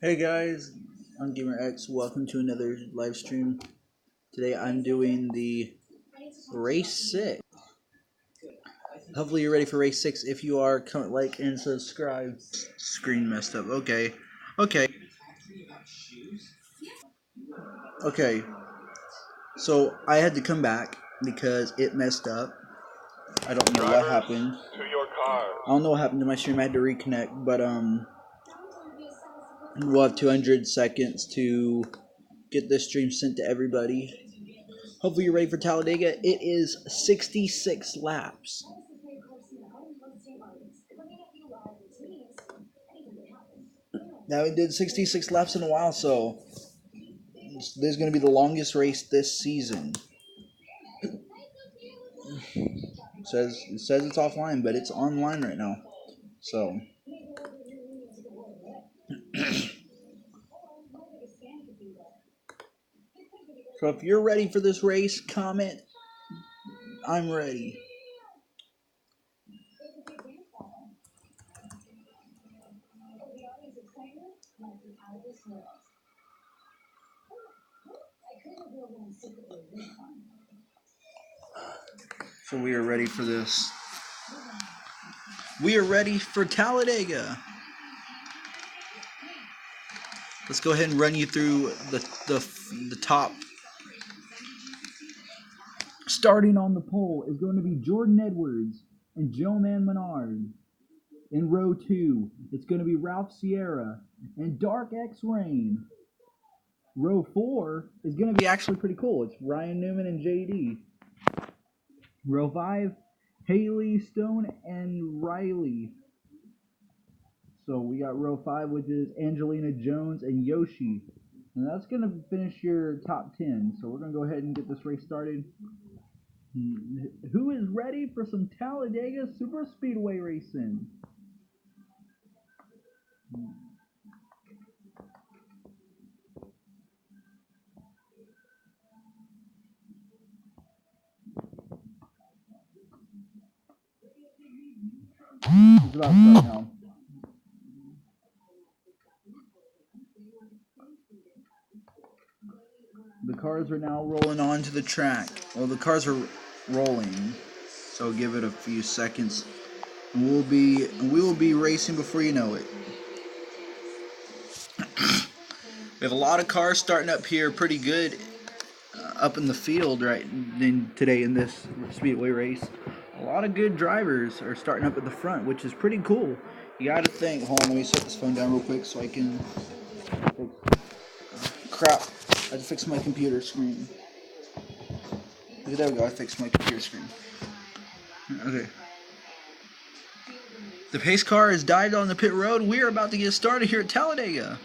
Hey guys, I'm GamerX. Welcome to another live stream. Today I'm doing the race 6. Hopefully you're ready for race 6. If you are, comment, like, and subscribe. Screen messed up. Okay. So I had to come back because it messed up. I don't know what happened. I don't know what happened to my stream. I had to reconnect, but we'll have 200 seconds to get this stream sent to everybody. Hopefully you're ready for Talladega. It is 66 laps. Now we did 66 laps in a while, so this is going to be the longest race this season. It says it's offline, but it's online right now. So if you're ready for this race, comment I'm ready. So we are ready for this. We are ready for Talladega. Let's go ahead and run you through the top. Starting on the pole is going to be Jordan Edwards and Joe Menard. In row 2, it's going to be Ralph Sierra and Dark X Rain. Row 4 is going to be actually pretty cool. It's Ryan Newman and JD. Row 5, Haley Stone and Riley. So we got row 5, which is Angelina Jones and Yoshi. And that's going to finish your top 10. So we're going to go ahead and get this race started. Who is ready for some Talladega Super Speedway racing? It's about to start now. The cars are now rolling onto the track. Well, the cars are rolling, so give it a few seconds. We will be racing before you know it. We have a lot of cars starting up here, pretty good, up in the field today in this speedway race. A lot of good drivers are starting up at the front, which is pretty cool. You got to think. Hold on, let me set this phone down real quick so I can. Crap! I had to fix my computer screen. There we go. I fixed my computer screen. Okay. The pace car has died on the pit road. We are about to get started here at Talladega.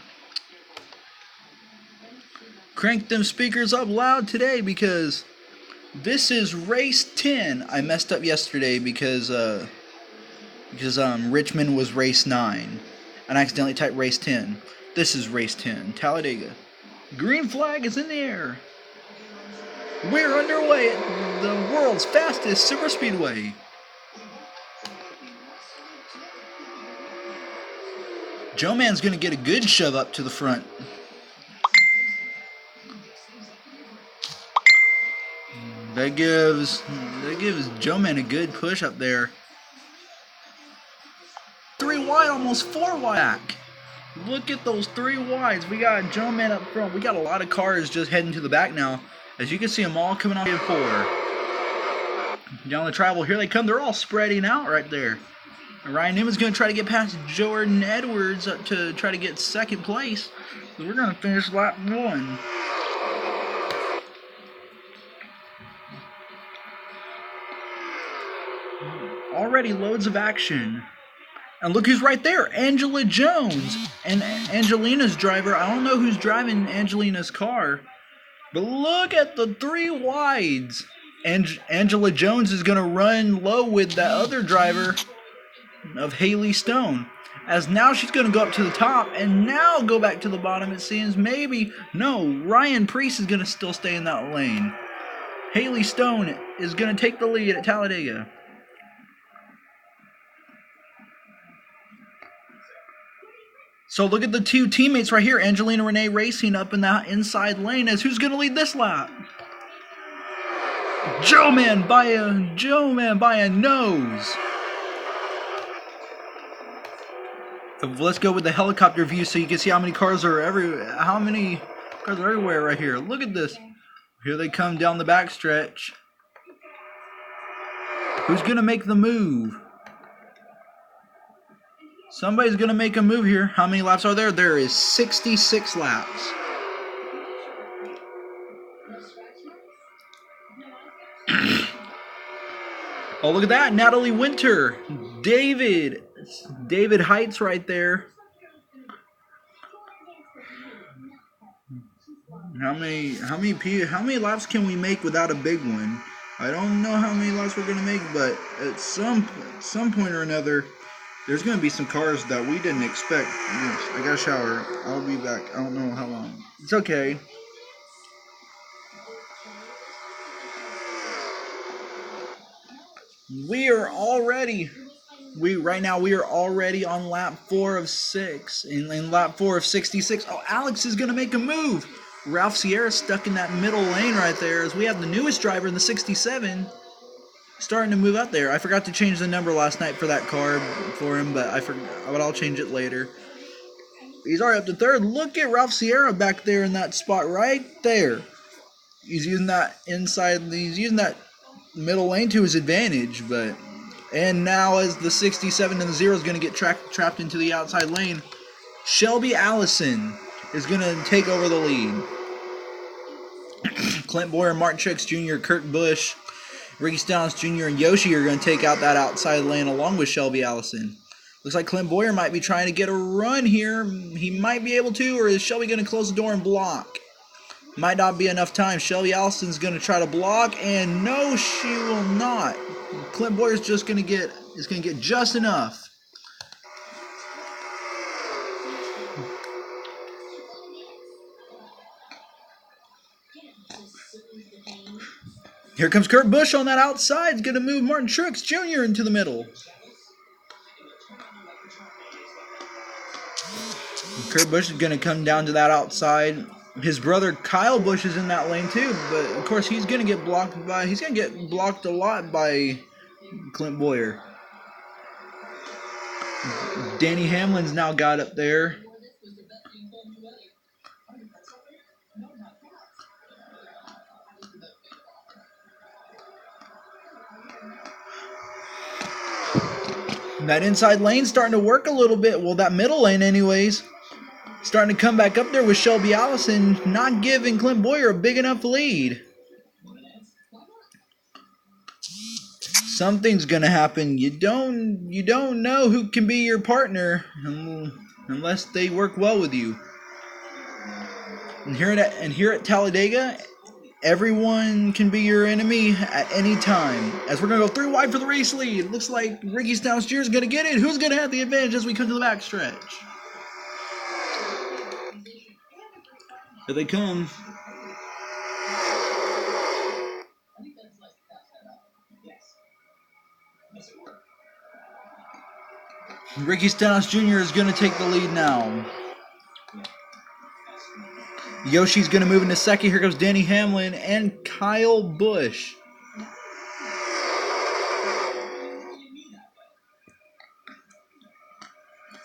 Crank them speakers up loud today because this is race 10. I messed up yesterday because Richmond was race 9 and I accidentally typed race 10. This is race 10, Talladega. Green flag is in the air. We're underway at the world's fastest super speedway. Joe Man's gonna get a good shove up to the front. That gives Joe Man a good push up there. 3 wide, almost 4 wide. Look at those 3 wides. We got Joe Man up front. We got a lot of cars just heading to the back now. As you can see them all coming off the 4. Down the travel, here they come. They're all spreading out right there. And Ryan Newman's going to try to get past Jordan Edwards up to try to get second place. So we're going to finish lap 1. Already loads of action. And look who's right there, Angela Jones. And Angelina's driver, I don't know who's driving Angelina's car, but look at the 3 wides. Angela Jones is going to run low with that other driver of Haley Stone. As now she's going to go up to the top and now go back to the bottom, it seems. Maybe. No, Ryan Preece is going to still stay in that lane. Haley Stone is going to take the lead at Talladega. So look at the two teammates right here, Angelina Renee racing up in that inside lane. As who's going to lead this lap? Joe Man by a nose. So let's go with the helicopter view so you can see how many cars are everywhere right here. Look at this. Here they come down the backstretch. Who's going to make the move? Somebody's going to make a move here. How many laps are there? There is 66 laps. Oh, look at that. Natalie Winter. David Heights right there. How many laps can we make without a big one? I don't know how many laps we're going to make, but at some point or another, there's going to be some cars that we didn't expect. Yes, I got a shower. I'll be back. I don't know how long. It's okay. Right now we are already on lap 4 of 6. In lap 4 of 66. Oh, Alex is going to make a move. Ralph Sierra stuck in that middle lane right there as we have the newest driver in the 67 starting to move out there. I forgot to change the number last night for that car for him, but I'll change it later. He's already up to third. Look at Ralph Sierra back there in that spot right there. He's using that middle lane to his advantage, and now as the 67 and the 0 is going to get trapped into the outside lane, Shelby Allison is going to take over the lead. Clint Boyer, Martin Truex Jr., Kurt Busch, Ricky Stenhouse Jr., and Yoshi are going to take out that outside lane along with Shelby Allison. Looks like Clint Boyer might be trying to get a run here. He might be able to, or is Shelby going to close the door and block? Might not be enough time. Shelby Allison's going to try to block, and no, she will not. Clint Boyer's just going to get just enough. Here comes Kurt Busch on that outside. He's going to move Martin Truex Jr. into the middle. Kurt Busch is going to come down to that outside. His brother Kyle Busch is in that lane too, but of course he's going to get blocked a lot by Clint Boyer. Danny Hamlin's now got up there. That inside lane's starting to work a little bit. Well, that middle lane anyways. Starting to come back up there with Shelby Allison, not giving Clint Boyer a big enough lead. Something's gonna happen. You don't know who can be your partner unless they work well with you. And here at Talladega, everyone can be your enemy at any time. As we're gonna go 3 wide for the race lead. Looks like Ricky Stenhouse Jr. is gonna get it. Who's gonna have the advantage as we come to the backstretch? Here they come. Ricky Stenhouse Jr. is going to take the lead now. Yoshi's going to move into second. Here goes Danny Hamlin and Kyle Busch.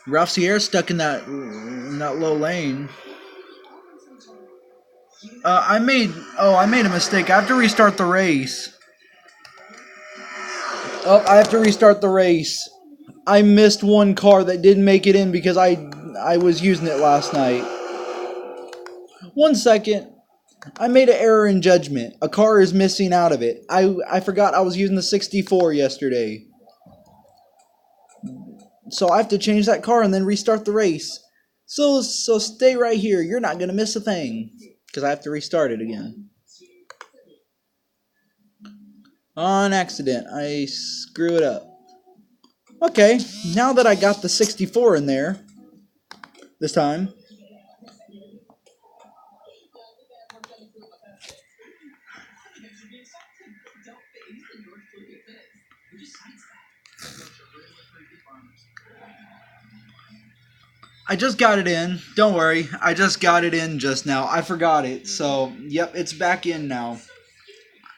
Ralph Sierra stuck in that low lane. I made a mistake. I have to restart the race. I have to restart the race. I missed one car that didn't make it in because I was using it last night. 1 second. I made an error in judgment. A car is missing out of it. I forgot I was using the 64 yesterday. So I have to change that car and then restart the race. So stay right here. You're not going to miss a thing. Because I have to restart it again. On accident. I screw it up. Okay, now that I got the 64 in there, this time. I just got it in. Don't worry. I just got it in just now. I forgot it. So, yep, it's back in now.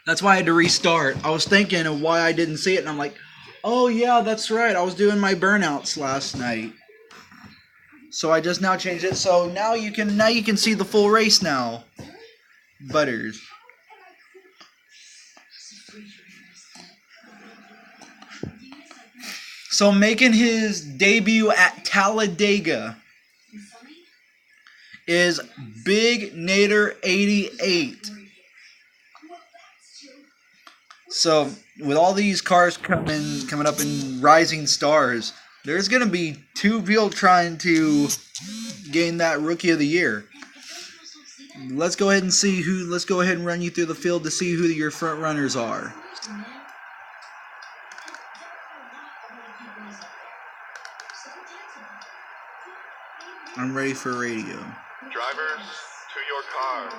That's why I had to restart. I was thinking of why I didn't see it, and I'm like, oh yeah, that's right. I was doing my burnouts last night. So I just now changed it. So now you can see the full race now. Butters. So making his debut at Talladega is Big Nader 88. So with all these cars coming up in rising stars, there's gonna be two people trying to gain that Rookie of the Year. Let's go ahead and see who. Let's go ahead and run you through the field to see who your front runners are. I'm ready for radio. Drivers, to your cars.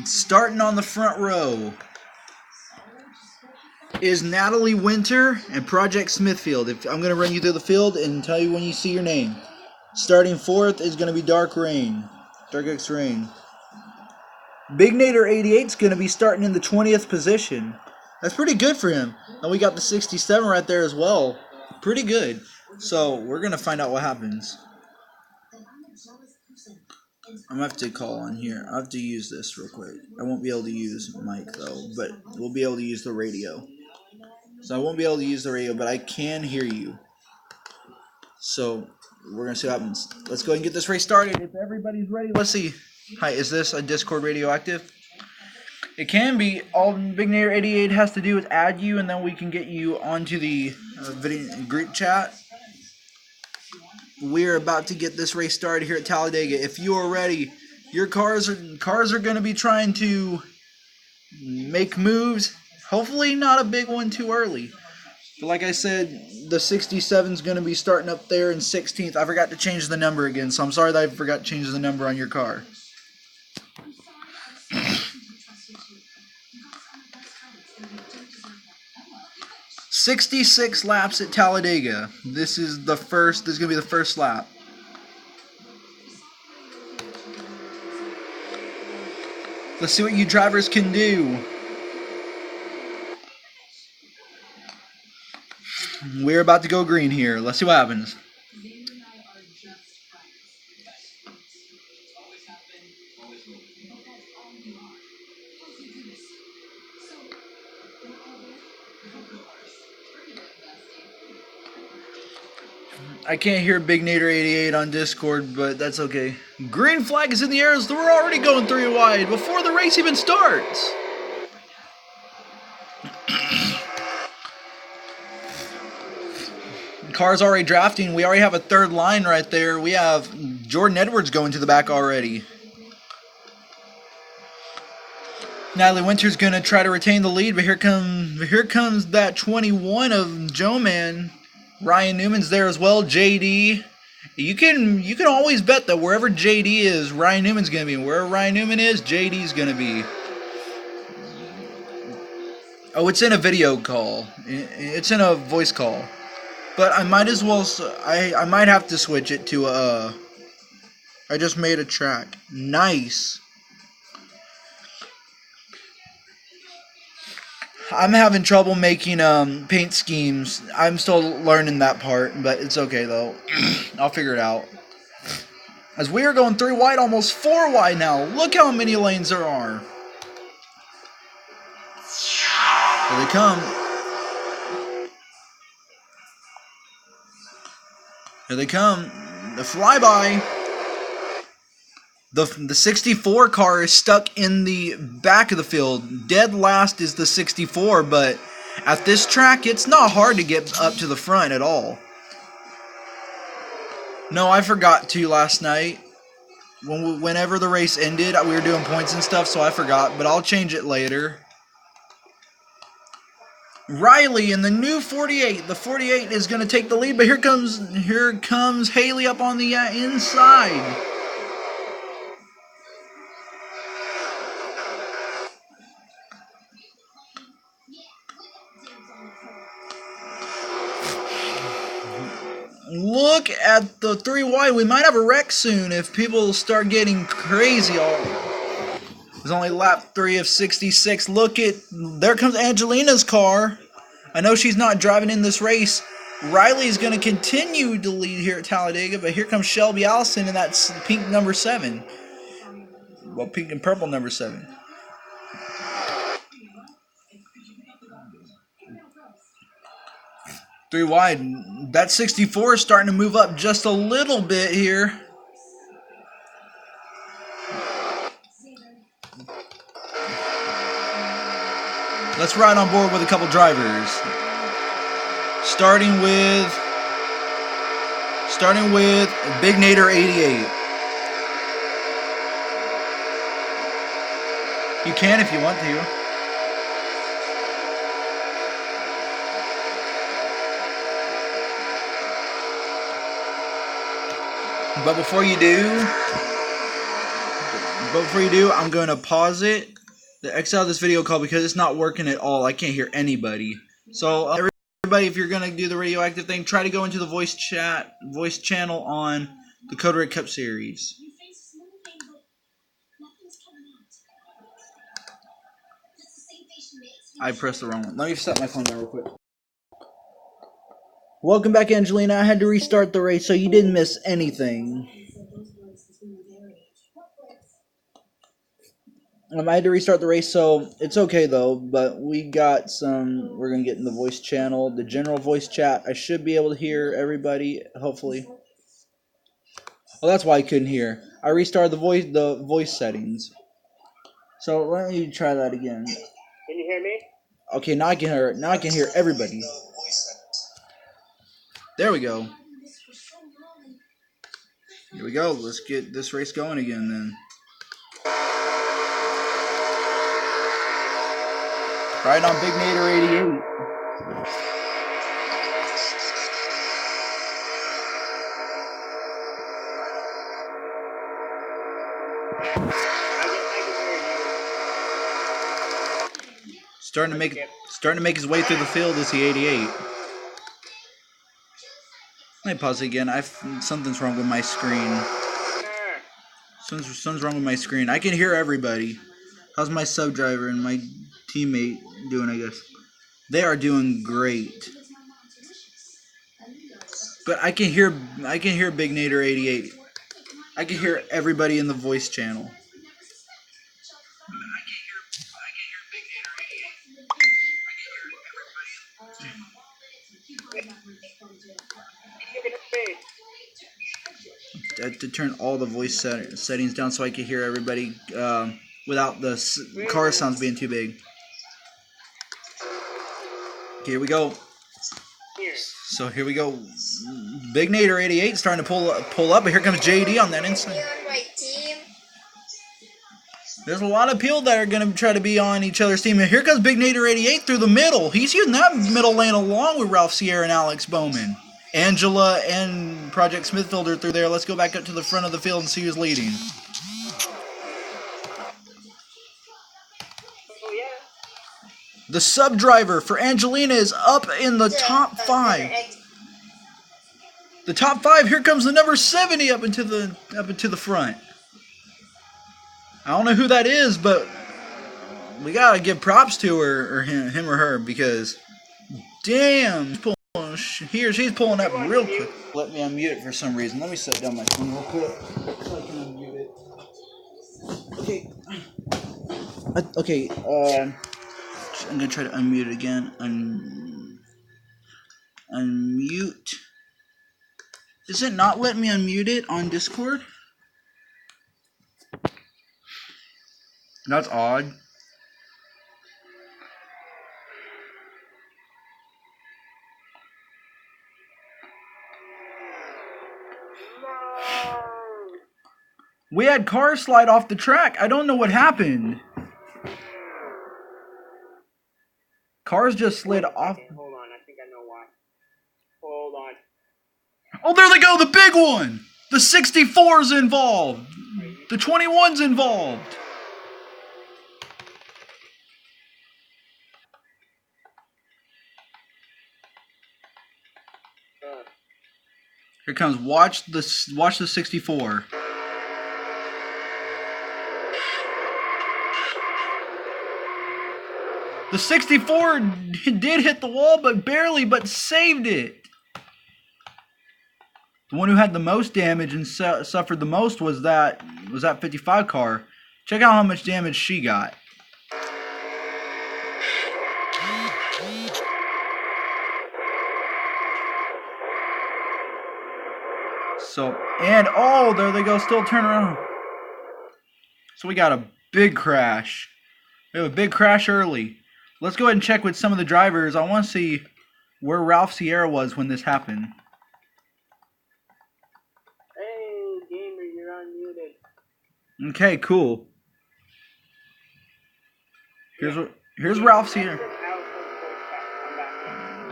Starting on the front row is Natalie Winter and Project Smithfield. I'm going to run you through the field and tell you when you see your name. Starting fourth is going to be Dark X Rain. Big Nader 88 is going to be starting in the 20th position. That's pretty good for him. And we got the 67 right there as well. Pretty good. So we're going to find out what happens. I'm going to have to call on here. I have to use this real quick. I won't be able to use mic though, but we'll be able to use the radio. So I won't be able to use the radio, but I can hear you. So we're going to see what happens. Let's go ahead and get this race started. If everybody's ready, let's see. Hi, is this a Discord radio active? It can be. All Big Nader 88 has to do is add you, and then we can get you onto the video group chat. We're about to get this race started here at Talladega. If you are ready, your cars are going to be trying to make moves. Hopefully not a big one too early. But like I said, the 67 is going to be starting up there in 16th. I forgot to change the number again, so I'm sorry that I forgot to change the number on your car. 66 laps at Talladega. This is going to be the first lap. Let's see what you drivers can do. We're about to go green here. Let's see what happens. I can't hear Big Nader 88 on Discord, but that's okay. Green flag is in the air as we're already going 3 wide before the race even starts. Car's already drafting. We already have a third line right there. We have Jordan Edwards going to the back already. Natalie Winter's going to try to retain the lead, but here comes that 21 of Joe Man. Ryan Newman's there as well. JD. You can always bet that wherever JD is, Ryan Newman's going to be. And wherever Ryan Newman is, JD's going to be. Oh, it's in a video call. It's in a voice call. But I might as well. I might have to switch it to I just made a track. Nice. I'm having trouble making paint schemes. I'm still learning that part, but it's okay though. I'll figure it out. As we are going 3 wide, almost 4 wide now. Look how many lanes there are. Here they come. Here they come. The flyby. The 64 car is stuck in the back of the field. Dead last is the 64, but at this track, it's not hard to get up to the front at all. No, I forgot to last night. Whenever the race ended, we were doing points and stuff, so I forgot, but I'll change it later. Riley in the new 48. The 48 is going to take the lead, but here comes Haley up on the inside. Look at the 3 wide. We might have a wreck soon if people start getting crazy. There's only lap 3 of 66. Look at, there comes Angelina's car. I know she's not driving in this race. Riley's going to continue to lead here at Talladega, but here comes Shelby Allison in that pink number 7. Well, pink and purple number 7. Three wide. That 64 is starting to move up just a little bit here. Let's ride on board with a couple drivers. Starting with Big Nader 88. You can if you want to. But before you do, I'm going to pause it, exile this video call because it's not working at all. I can't hear anybody. So everybody, if you're going to do the radioactive thing, try to go into the voice channel on the Code Red Cup series. I pressed the wrong one. Let me set my phone down real quick. Welcome back, Angelina. I had to restart the race, so you didn't miss anything. I had to restart the race, so it's okay though. But we got some. We're gonna get in the voice channel, the general voice chat. I should be able to hear everybody, hopefully. Well, that's why I couldn't hear. I restarted the voice settings. So let me try that again. Can you hear me? Okay, now I can hear. Now I can hear everybody. There we go. Here we go. Let's get this race going again then. Right on Big Nader 88. Starting to make his way through the field is the 88. Let me pause again. Something's wrong with my screen. Something's wrong with my screen. I can hear everybody. How's my sub driver and my teammate doing? I guess they are doing great. But I can hear Big Nader 88. I can hear everybody in the voice channel. I had to turn all the voice settings down so I could hear everybody without the car sounds being too big. Here we go. So here we go. Big Nader 88 starting to pull up, but here comes JD on that inside. There's a lot of people that are going to try to be on each other's team. And here comes Big Nader 88 through the middle. He's using that middle lane along with Ralph Sierra and Alex Bowman. Angela and Project Smithfield are through there. Let's go back up to the front of the field and see who's leading. The sub driver for Angelina is up in the top 5. The top 5. Here comes the number 70 up into the front. I don't know who that is, but we gotta give props to her or him or her because, damn, she's pulling up real quick. Let me unmute it for some reason. Let me set down my phone real quick so I can unmute it. Okay. I'm gonna try to unmute it again. Unmute. Is it not letting me unmute it on Discord? That's odd. We had cars slide off the track. I don't know what happened. Cars just slid off. Hold on, I think I know why. Hold on. Oh, there they go, the big one! The 64's involved. The 21's involved. Here comes. Watch the 64. The 64 did hit the wall, but barely, but saved it. The one who had the most damage and suffered the most was that 55 car. Check out how much damage she got. So, and oh, there they go, still turn around. So we got a big crash. We have a big crash early. Let's go ahead and check with some of the drivers. I want to see where Ralph Sierra was when this happened. Hey, gamer, you're unmuted. Okay, cool. Here's Ralph Sierra.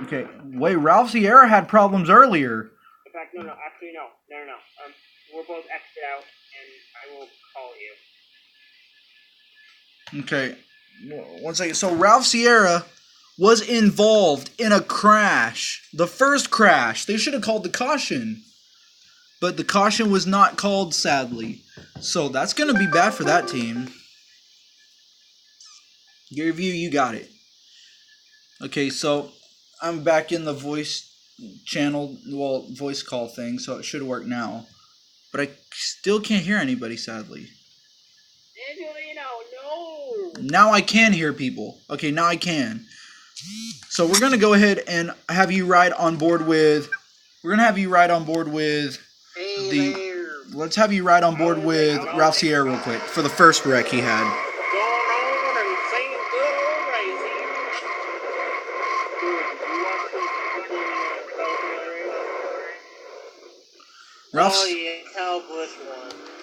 Okay, wait, Ralph Sierra had problems earlier. In fact, no. Actually, no. We're both X'd out, and I will call you. Okay, 1 second. So Ralph Sierra was involved in a crash. The first crash. They should have called the caution. But the caution was not called, sadly. So that's going to be bad for that team. Gary View, you got it. Okay, so I'm back in the voice channel, well, voice call thing, so it should work now. But I still can't hear anybody, sadly. No. Now I can hear people. Okay, now I can. So we're going to go ahead and have you ride on board with... Let's have you ride on board with Ralph Sierra real quick for the first wreck he had.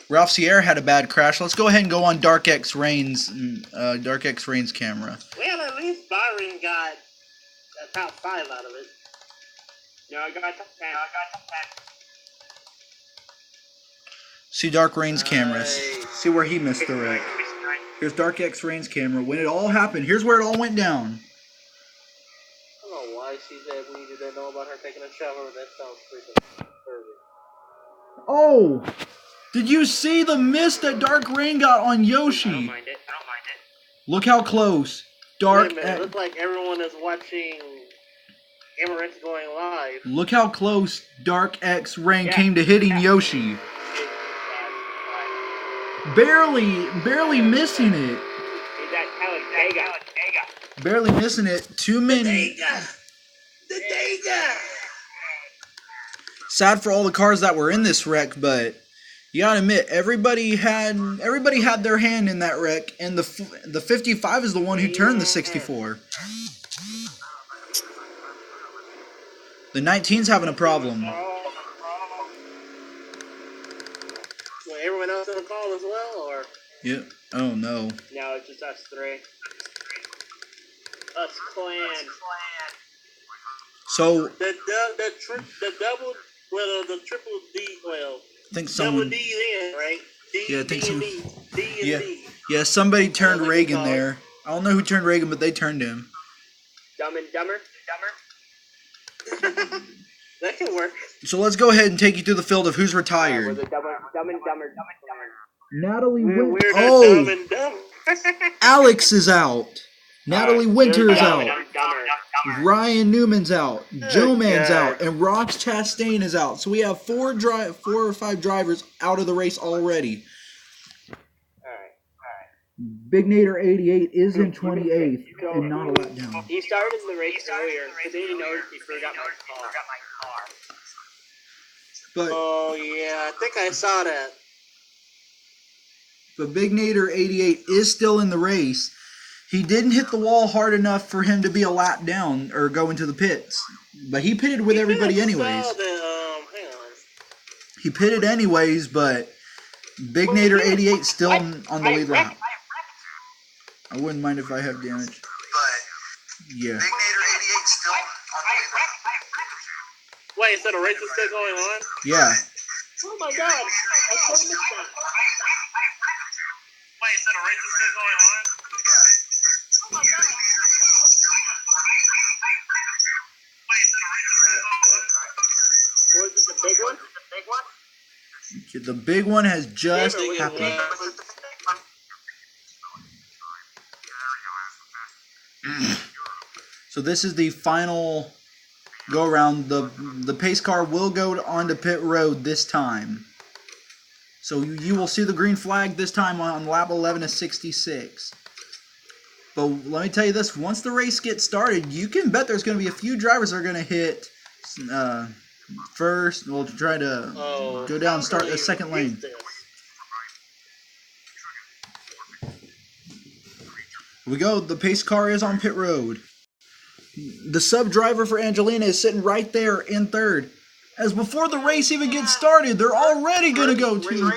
Ralph Sierra had a bad crash. Let's go ahead and go on Dark X Rain's camera. Well, at least Byron got a top 5 out of it. No, I got top 10. See Dark Rain's camera. See where he missed the wreck. Here's Dark X Rain's camera. When it all happened, here's where it all went down. I don't know why she said we didn't know about her taking a shower. That sounds freaking disturbing. Oh! Did you see the miss that Dark Rain got on Yoshi? I don't mind it. Look how close. Dark. It looks like everyone is watching Emirates going live. Look how close Dark X Rain came to hitting Yoshi. Barely missing it. Is that talladega? Barely missing it. Too many. The Dega. Sad for all the cars that were in this wreck, but you gotta admit, everybody had their hand in that wreck, and the 55 is the one who turned the 64. The 19's having a problem. So everyone else on the call as well, or? Yeah. Oh no. No, it's just us three. Us clan. So the double, well, the triple D, well. I think someone. Double D in, right? D, Yeah, I think so. D and D. Yeah, somebody turned Reagan there. I don't know who turned Reagan, but they turned him. Dumb and Dumber? That can work. So let's go ahead and take you through the field of who's retired. Dumb and Dumber. Natalie We're Winter. Dumb and Dumb. Alex is out. Natalie Winter is out. Dumber. Ryan Newman's out. Joe Man's out. And Rox Chastain is out. So we have 4 or 5 drivers out of the race already. Big Nader 88 is in 28th and not a lap down. He started the race earlier because then he noticed he forgot my car. But Oh yeah, I think I saw that. But Big Nader 88 is still in the race. He didn't hit the wall hard enough for him to be a lap down or go into the pits. But he pitted with everybody anyways. He pitted anyways, but Big Nader 88 still on the lead lap. I wouldn't mind if I have damage. But yeah. Big Nader 88 still on the lead lap. Wait, so the race is still going on? Yeah. Oh my god! I totally missed that. Wait, so the race is still going on? Oh my god! Wait, so the race is still going on? Was it the big one? The big one has just happened. So this is the final go around. The pace car will go onto pit road this time. So you will see the green flag this time on lap 11 of 66. But let me tell you this, once the race gets started, you can bet there's going to be a few drivers that are going to hit first. We'll try to go down and start the second lane. Here we go. The pace car is on pit road. The sub driver for Angelina is sitting right there in third. As before the race even gets started, they're already going to go to...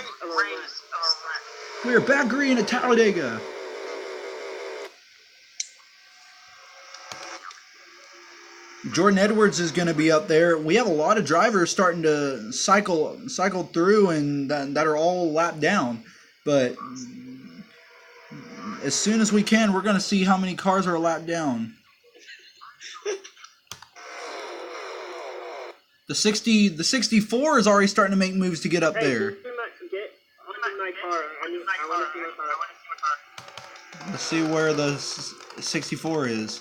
We're back green at Talladega. Jordan Edwards is going to be up there. We have a lot of drivers starting to cycle through and that are all lapped down. But as soon as we can, we're going to see how many cars are lapped down. The 64 is already starting to make moves to get up there. Let's see where the 64 is.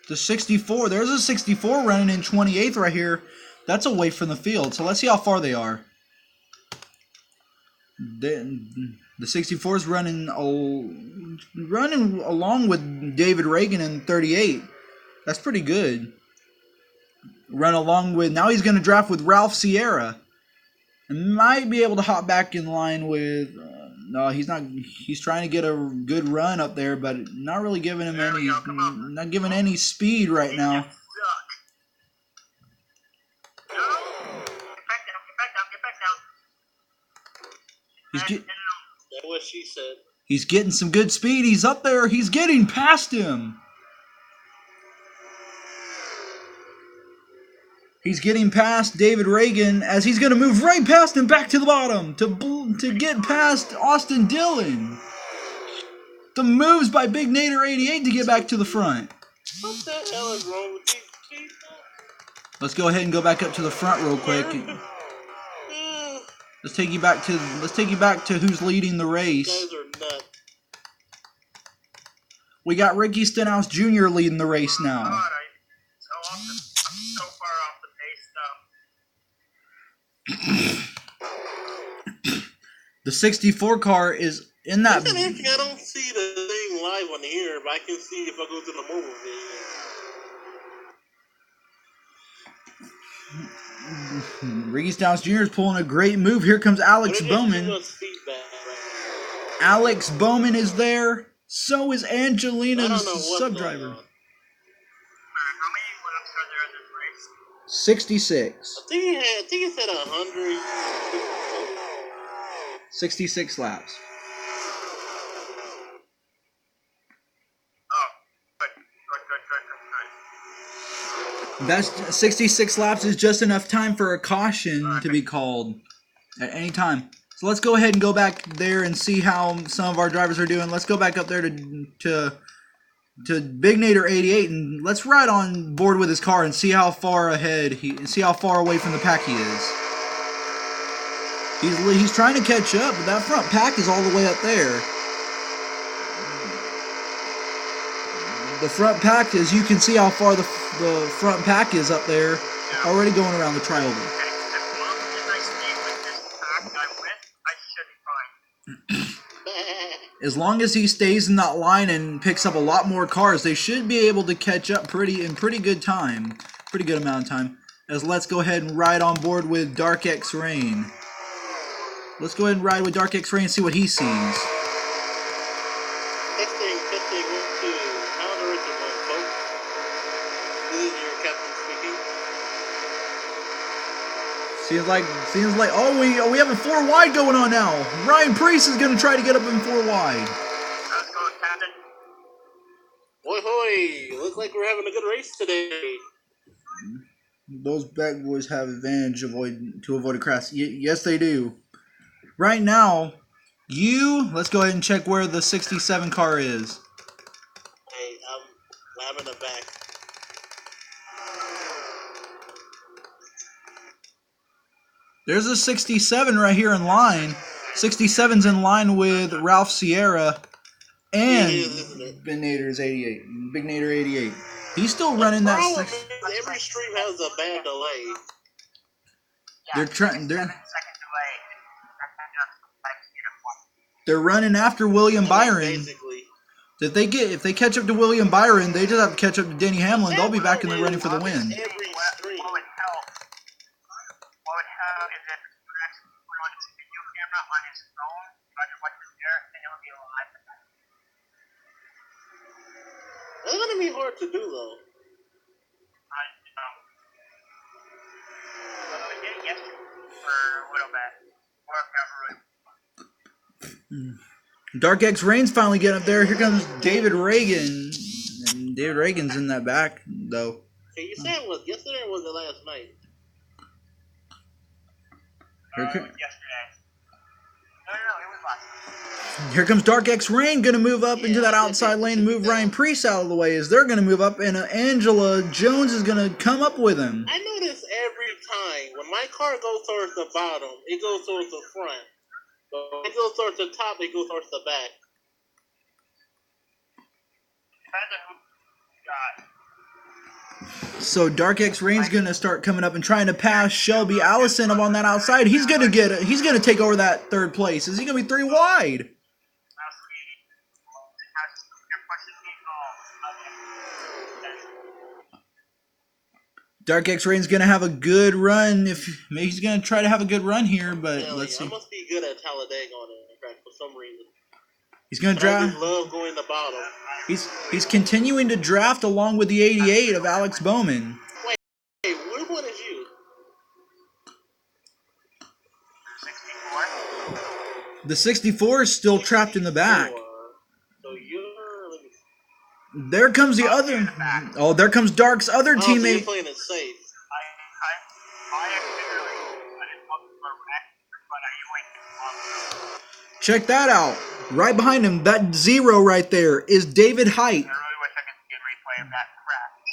The 64, there's a 64 running in 28th right here. That's away from the field. So let's see how far they are. The 64 is running along with David Reagan in 38. That's pretty good. Run along with, now he's going to draft with Ralph Sierra. And might be able to hop back in line with, no, he's not. He's trying to get a good run up there, but not really giving him not giving any speed right now. That's what she said. He's getting some good speed. He's up there. He's getting past him. He's getting past David Reagan as he's going to move right past him back to the bottom to get past Austin Dillon. The moves by Big Nader 88 to get back to the front. What the hell is wrong with these people? Let's go ahead and go back up to the front real quick. Let's take you back to who's leading the race. You guys are nuts. We got Ricky Stenhouse Jr. leading the race now. God, I'm so far off the pace stuff. The 64 car is in that. That's interesting. I don't see the thing live on here, but I can see if I go to the mobile video. Ricky Stenhouse Jr. is pulling a great move. Here comes Alex Bowman. Alex Bowman is there. So is Angelina's sub-driver. How many laps are there in this race? 66. I think it said 100. 66 laps. Oh, good. That's 66 laps is just enough time for a caution to be called at any time. So let's go ahead and go back there and see how some of our drivers are doing. Let's go back up there to Big Nader 88 and let's ride on board with his car and see how far ahead see how far away from the pack he is. He's trying to catch up, but that front pack is all the way up there. The front pack, as you can see how far the front pack is up there, already going around the trioval. As long as I stay with this pack I'm with, I should be fine. As long as he stays in that line and picks up a lot more cars, they should be able to catch up in pretty good time. Pretty good amount of time. As let's go ahead and ride on board with Dark X Rain. Let's go ahead and ride with Dark X Rain and see what he sees. Testing, 1, 2. How the rest of one, folks? This is your captain speaking. Seems like we have a 4 wide going on now. Ryan Priest is going to try to get up in 4 wide. Let's go, Captain. Hoy hoy! Looks like we're having a good race today. Those back boys have advantage to avoid a crash. Yes, they do. Right now, let's go ahead and check where the 67 car is. Hey, I'm having a back. There's a 67 right here in line. 67's in line with Ralph Sierra and Big Nader's 88. Big Nader 88. He's still running that. Every stream has a bad delay. They're running after William Byron. Basically. If they catch up to William Byron, they just have to catch up to Denny Hamlin. They'll be back in the running for the win. It's gonna be hard to do though. Dark X Rain's finally getting up there. Here comes David Reagan. And David Reagan's in that back, though. Okay, you said it was yesterday or was it last night? Yesterday. No, it was last night. Here comes Dark X Rain, going to move up into that outside lane, move Ryan Priest out of the way as they're going to move up, and Angela Jones is going to come up with him. I notice every time when my car goes towards the bottom, it goes towards the front. So when it goes towards the top, it goes towards the back. So Dark X Rain's going to start coming up and trying to pass Shelby Allison up on that outside. He's going to take over that third place. Is he going to be 3 wide? Dark X Rain's going to have a good run. Maybe he's going to try to have a good run here, but let's see. I must be good at talladega on it, in fact, for some reason. He's going to draft. I love going to bottom. He's continuing to draft along with the 88 of Alex Bowman. Wait, which one is you? 64. The 64 is still trapped in the back. So you're... There comes the other. Oh, there comes Dark's other teammate. So you're playing it safe. Check that out. Right behind him, that 0 right there is David Height.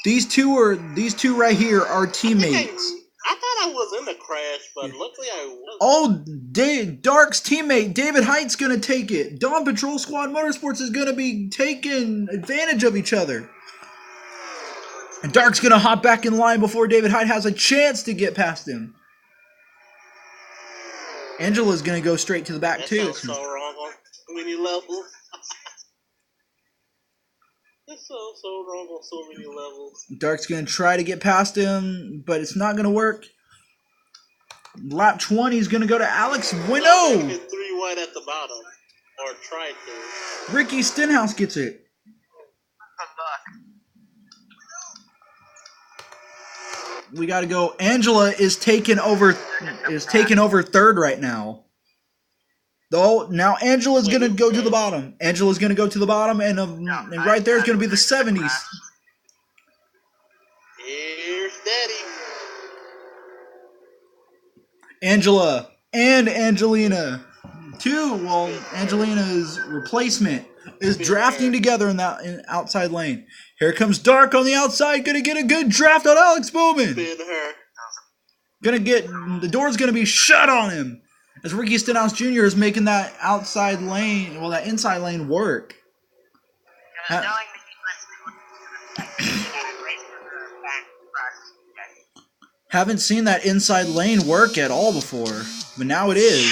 These two right here are teammates. I thought I was in the crash, but luckily I wasn't. Oh, Dark's teammate, David Height's going to take it. Dawn Patrol Squad Motorsports is going to be taking advantage of each other. And Dark's going to hop back in line before David Height has a chance to get past him. Angela's going to go straight to the back, too. That sounds so wrong on so many levels. That's so wrong on so many levels. Dark's going to try to get past him, but it's not going to work. Lap 20 is going to go to Alex Bueno. 3 wide at the bottom. Or try to. Ricky Stenhouse gets it. We got to go. Angela is taking over third right now. Though now Angela's going to go to the bottom. Angela's going to go to the bottom, and right there is going to be the 70s. Here's Daddy. Angela and Angelina. Angelina's replacement is drafting together in that outside lane. Here comes Dark on the outside, gonna get a good draft on Alex Bowman. The door's gonna be shut on him as Ricky Stenhouse Jr. is making that outside lane, that inside lane work. Haven't seen that inside lane work at all before, but now it is.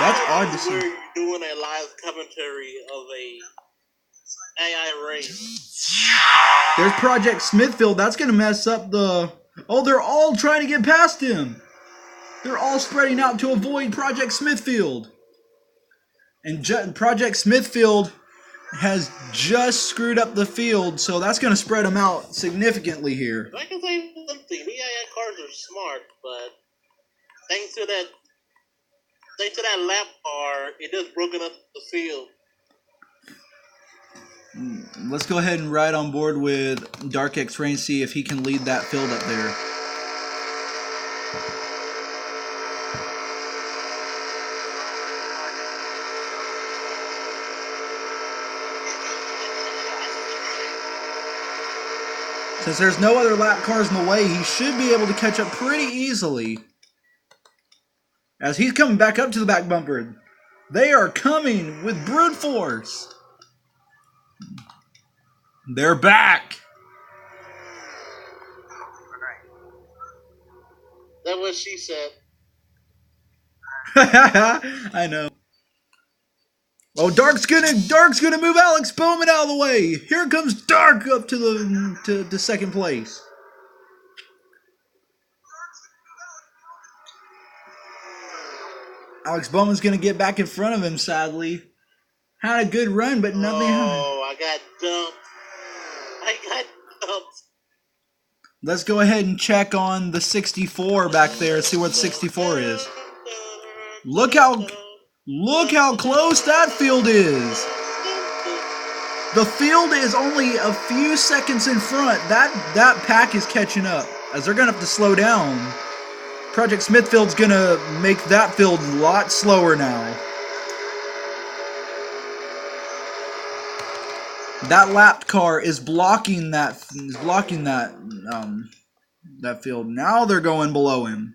That's odd to see. We're doing a live commentary of a AI race. There's Project Smithfield. That's going to mess up the... Oh, they're all trying to get past him. They're all spreading out to avoid Project Smithfield. And Project Smithfield has just screwed up the field, so that's going to spread them out significantly here. I can say something. The AI cars are smart, but thanks to that lap bar, it just broken up the field. Let's go ahead and ride on board with Dark X Rain, see if he can lead that field up there. Since there's no other lap cars in the way, he should be able to catch up pretty easily. as he's coming back up to the back bumper. They are coming with brute force. They're back. That's what she said. I know. Oh, Dark's gonna move Alex Bowman out of the way. Here comes Dark up to second place. Alex Bowman's gonna get back in front of him. Sadly, had a good run, but nothing. Oh, I got dumped. Let's go ahead and check on the 64 back there. See what 64 is. Look how close that field is. The field is only a few seconds in front. That pack is catching up as they're gonna have to slow down. Project Smithfield's gonna make that field a lot slower now. That lapped car is blocking that field. Now they're going below him.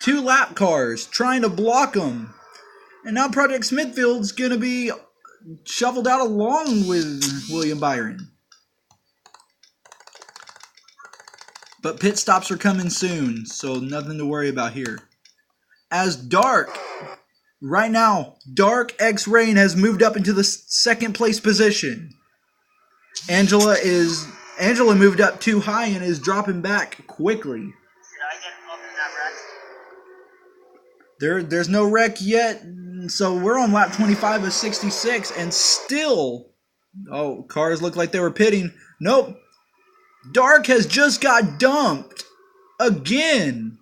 2 lap cars trying to block him. And now Project Smithfield's going to be shuffled out along with William Byron. But pit stops are coming soon, so nothing to worry about here. As Dark, right now, Dark X Rain has moved up into the second place position. Angela moved up too high and is dropping back quickly. Did I get up in that wreck? There's no wreck yet, so we're on lap 25 of 66, and still, cars look like they were pitting. Nope. Dark has just got dumped again.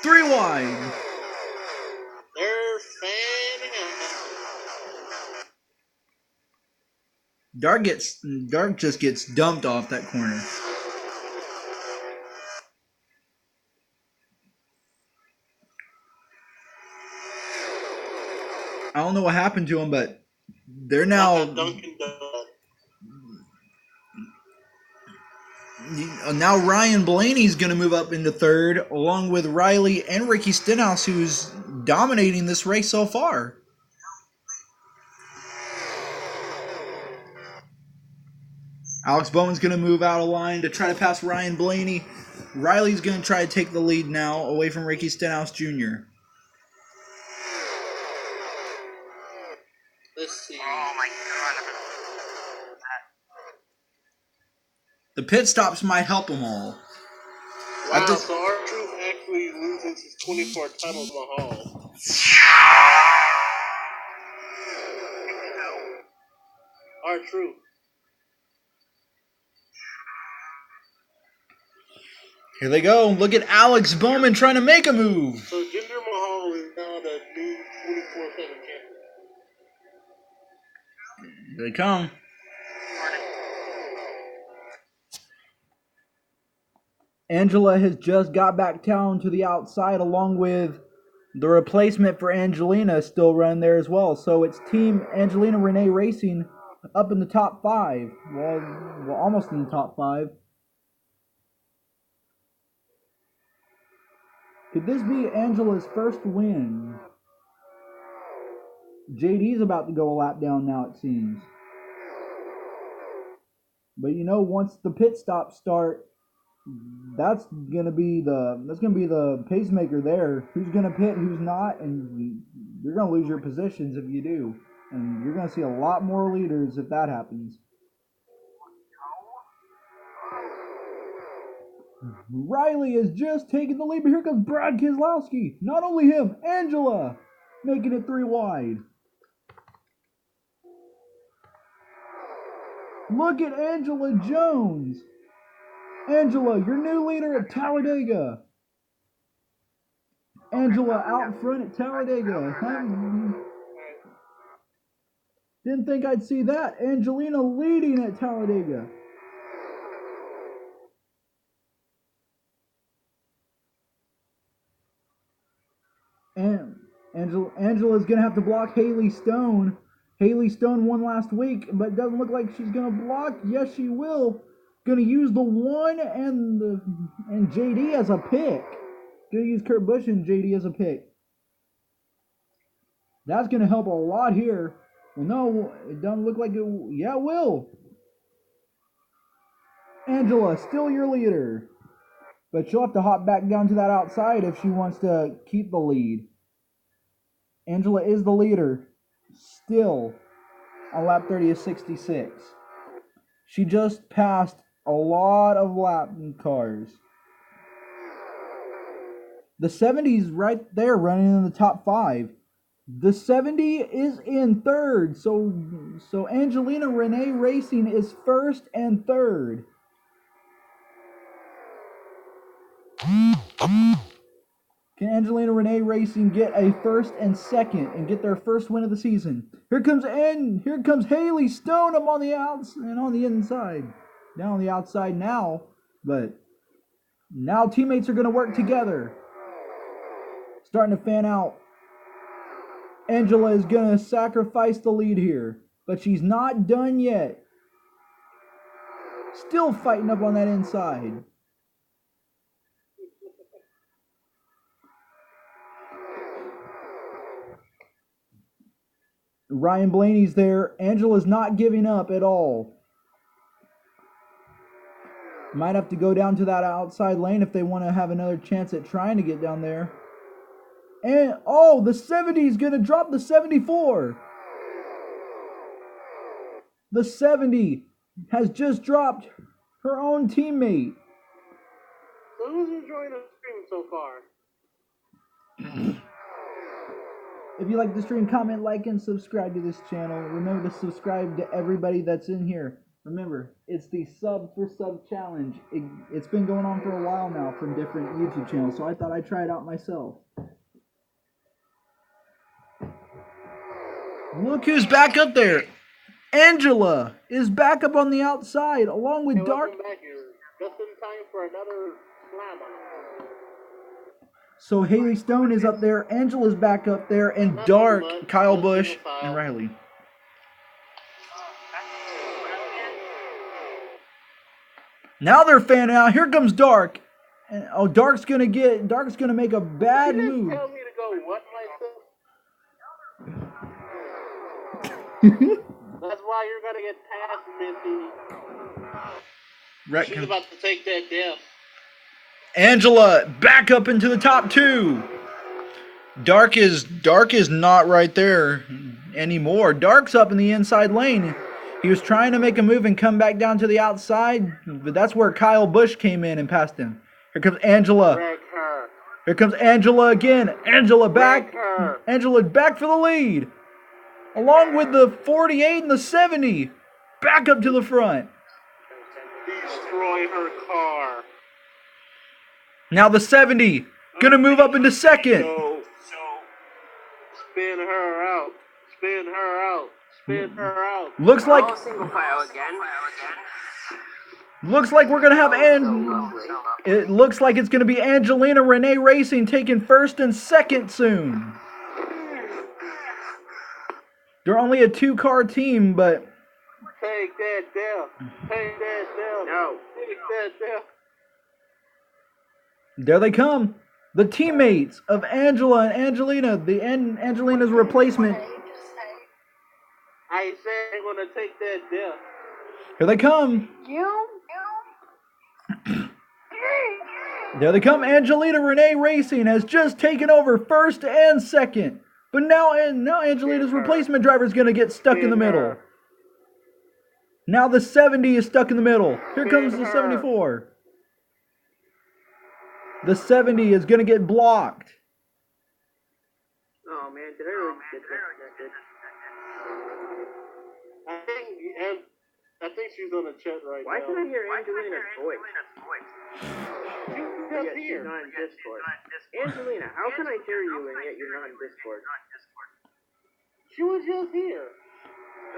3 wide. They're fanning out. Dark just gets dumped off that corner. I don't know what happened to him, but they're now now Ryan Blaney's going to move up into third, along with Riley and Ricky Stenhouse, who's dominating this race so far. Alex Bowman's going to move out of line to try to pass Ryan Blaney. Riley's going to try to take the lead now away from Ricky Stenhouse Jr. Let's see. Oh my god. The pit stops might help them all. Wow, so R-Truth actually loses his 24 titles Mahal. R-Truth. Here they go. Look at Alex Bowman trying to make a move. So Jinder Mahal is now the new 24/7 champion. Here they come. Angela has just got back down to the outside, along with the replacement for Angelina still running there as well. So it's Team Angelina Renee Racing up in the top 5. Well, almost in the top 5. Could this be Angela's first win? JD's about to go a lap down now, it seems. But once the pit stops start, that's gonna be the pacemaker there. Who's gonna pit, who's not, and you're gonna lose your positions if you do. And you're gonna see a lot more leaders if that happens. Riley is just taking the lead, but here comes Brad Keselowski. Not only him, Angela making it 3 wide. Look at Angela Jones. Angela, your new leader at Talladega. Angela out front at Talladega. Didn't think I'd see that. Angelina leading at Talladega. And Angela's going to have to block Haley Stone. Haley Stone won last week, but it doesn't look like she's going to block. Yes, she will. Going to use the 1 and JD as a pick. Gonna use Kurt Busch and JD as a pick. That's gonna help a lot here. Well, no, it doesn't look like it. Yeah, it will. Angela, still your leader. But she'll have to hop back down to that outside if she wants to keep the lead. Angela is the leader. Still on lap 30 of 66. She just passed a lot of lap cars. The 70's right there running in the top 5. The 70 is in third. So Angelina Renee Racing is first and third. Can Angelina Renee Racing get a first and second and get their first win of the season? Here comes Haley Stone up on the outs and on the inside. Down on the outside now, but now teammates are going to work together. Starting to fan out. Angela is going to sacrifice the lead here, but she's not done yet. Still fighting up on that inside. Ryan Blaney's there. Angela's not giving up at all. Might have to go down to that outside lane if they want to have another chance at trying to get down there. And, oh, the 70 is going to drop the 74. The 70 has just dropped her own teammate. So who's enjoying the stream so far? If you like the stream, comment, like, and subscribe to this channel. Remember to subscribe to everybody that's in here. Remember, it's the sub for sub challenge. It's been going on for a while now from different YouTube channels, so I thought I'd try it out myself. Look who's back up there. Angela is back up on the outside, along with Dark. Back here. Just in time for another slam. So Haley Stone is up there, Angela's back up there, and Dark, Kyle Busch, and Riley. Now they're fanning out. Here comes Dark. And, oh, Dark's gonna make a bad move. Tell me to go what myself? That's why you're gonna get past Missy. She's about to take that death. Angela back up into the top 2. Dark is not right there anymore. Dark's up in the inside lane. He was trying to make a move and come back down to the outside, but that's where Kyle Busch came in and passed him. Here comes Angela. Here comes Angela again. Angela back. Angela back for the lead. Along with the 48 and the 70. Back up to the front. Destroy her car. Now the 70. Gonna move up into second. Spin her out. Spin her out. Spin her out. Looks like Single file again. Looks like we're gonna have it looks like it's gonna be Angelina Renee Racing taking first and second soon. They're only a 2-car team, but take that down. Take that down. No. Take that down. There they come. The teammates of Angela and Angelina, Angelina's replacement. I said I'm gonna take that down. Here they come. There they come. Angelina Renee Racing has just taken over first and second. But now Angelina's replacement driver is going to get stuck in the middle. Now the 70 is stuck in the middle. Here comes the 74. The 70 is going to get blocked. Oh man, did I really get disconnected? I think she's on the chat right now. Why can I hear Angelina's voice? She's not in Discord. Angelina, how can I hear you and yet you're not in Discord? She was just here.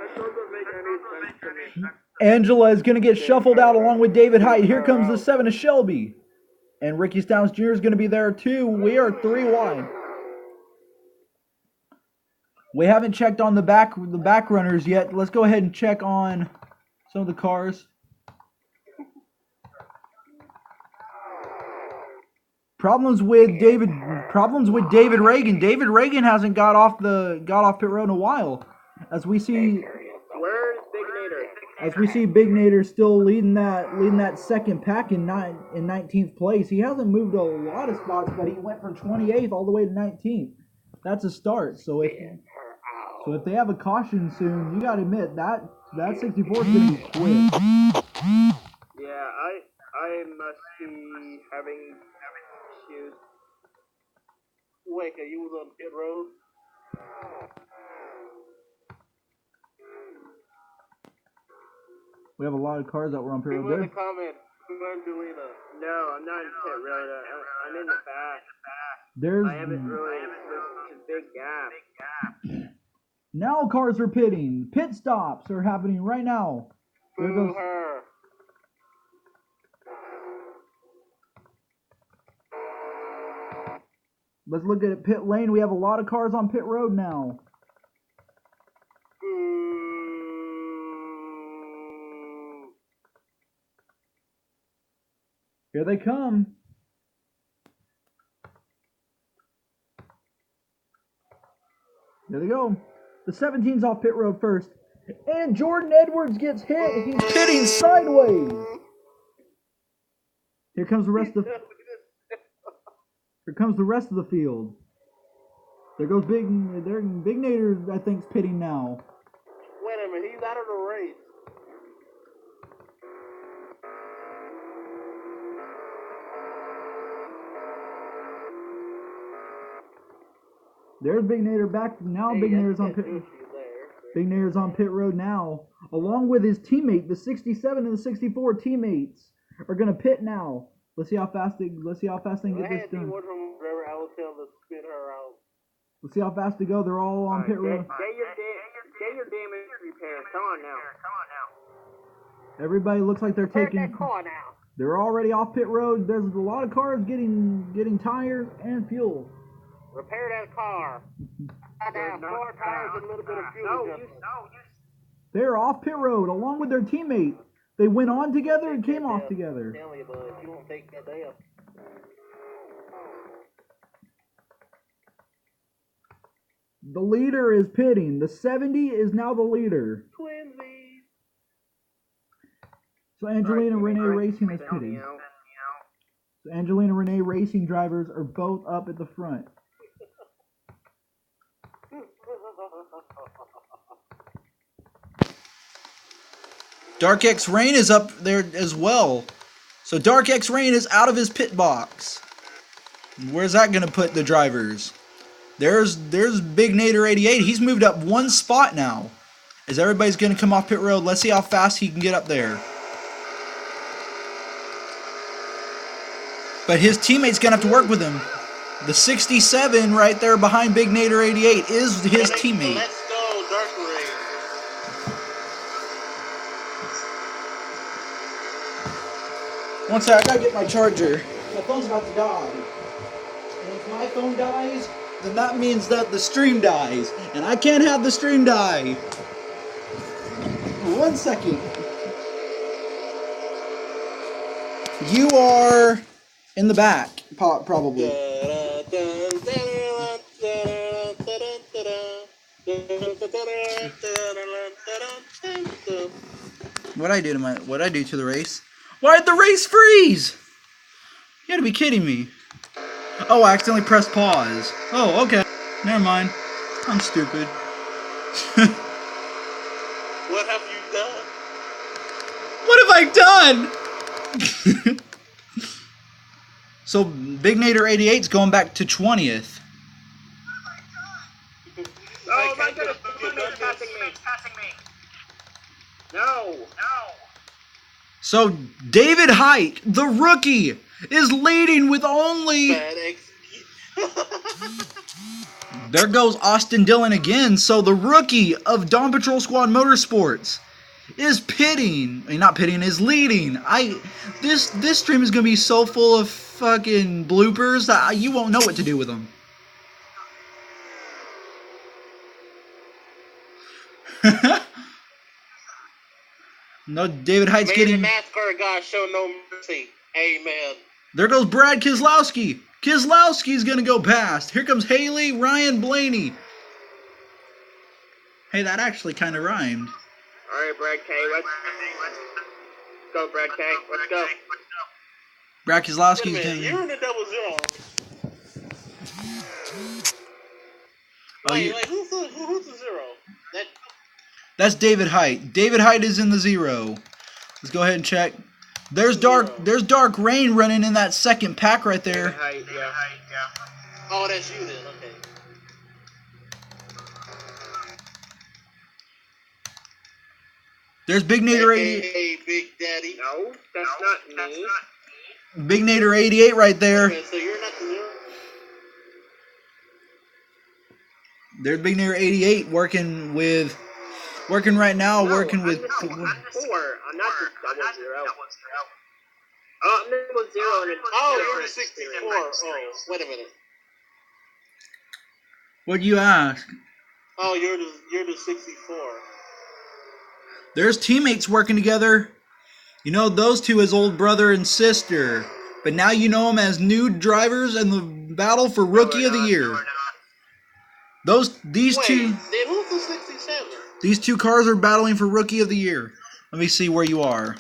That doesn't make any sense to me. Angela is going to get shuffled out along with David Height. Here comes the 7 of Shelby. And Ricky Stowns Jr. is going to be there too. We are 3 wide. We haven't checked on the back runners yet. Let's go ahead and check on some of the cars. Problems with David Reagan. David Reagan hasn't got off pit road in a while. As we see Where's Big Nader? As we see Big Nader still leading that second pack in 19th place. He hasn't moved a lot of spots, but he went from 28th all the way to 19th. That's a start. So if they have a caution soon, you got to admit that 64 is going to be quick. Yeah, I must be having issues. Wait, are you on pit road? We have a lot of cars that were on pit road People in there. the comments, Angelina. No, I'm not in pit road. I'm in the back. I haven't really. There's a big gap. Now cars are pitting. Pit stops are happening right now. There Boo goes. her. Let's look at pit lane. We have a lot of cars on pit road now. Here they come. There they go. The 17's off pit road first. And Jordan Edwards gets hit. He's pitting sideways. Here comes the rest of the field. There goes Big Nader, I think, is pitting now. Wait a minute, he's out of the race. There's Big Nader back now. Big Nader's on pit. Big Nader's on pit road now, along with his teammate. The 67 and the 64 teammates are gonna pit now. Let's see how fast they can get this done. Let's see how fast they go. They're all on pit road. Get your damage repaired. Come on now. Everybody looks like they're taking. that car now. They're already off pit road. There's a lot of cars getting tires and fuel. Repair that car. Four tires and a little bit of fuel. They're off pit road along with their teammate. They went on together and came off together. Tell you, bud, you don't take that down. The leader is pitting. The 70 is now the leader. Twinsies. So Angelina Renee Racing is pitting. So Angelina Renee Racing drivers are both up at the front. Dark X Rain is up there as well. So Dark X Rain is out of his pit box. Where's that going to put the drivers? There's Big Nader 88. He's moved up one spot now. As everybody's going to come off pit road. Let's see how fast he can get up there. But his teammate's going to have to work with him. The 67 right there behind Big Nader 88 is his teammate. Let's go, Dark Rain. One sec, I gotta get my charger. My phone's about to die. And if my phone dies, then that means that the stream dies. And I can't have the stream die. 1 second. You are in the back, probably. What'd I do to the race? Why did the race freeze? You gotta be kidding me. Oh, I accidentally pressed pause. Oh, okay. Never mind. I'm stupid. What have you done? What have I done? So, Big Nader 88's going back to 20th. Oh my goodness, somebody's passing me. No. So, David Hike, the rookie, is leading with only... There goes Austin Dillon again. So, the rookie of Dawn Patrol Squad Motorsports is pitting. I mean, not pitting, is leading. This stream is going to be so full of fucking bloopers that you won't know what to do with them. No, David Hite's getting... the NASCAR God show no mercy. Amen. There goes Brad Keselowski. Keselowski's going to go past. Here comes Haley, Ryan Blaney. Hey, that actually kind of rhymed. All right, Brad K. Let's go, Brad K. Let's go. Brad Wait a Keselowski's minute, going you're in the 00. Oh, Wait, who's the 0? That's David Height. David Height is in the 0. Let's go ahead and check. There's Dark Rain running in that second pack right there. Height, yeah. Oh, that's you then. Okay. There's Big Nader 88. Hey, Big Daddy. No, that's not me. Big Nader 88 right there. Okay, so you're not the 0? There's Big Nader 88 working right now, working with. I'm 4. I'm not just double 0. Oh, I'm double 0 and it's Oh, you're the 64. Oh, wait a minute. What'd you ask? Oh, you're the 64. There's teammates working together. You know those two as old brother and sister. But now you know them as new drivers in the battle for Rookie of the Year. These two They moved to 67. These two cars are battling for Rookie of the Year. Let me see where you are.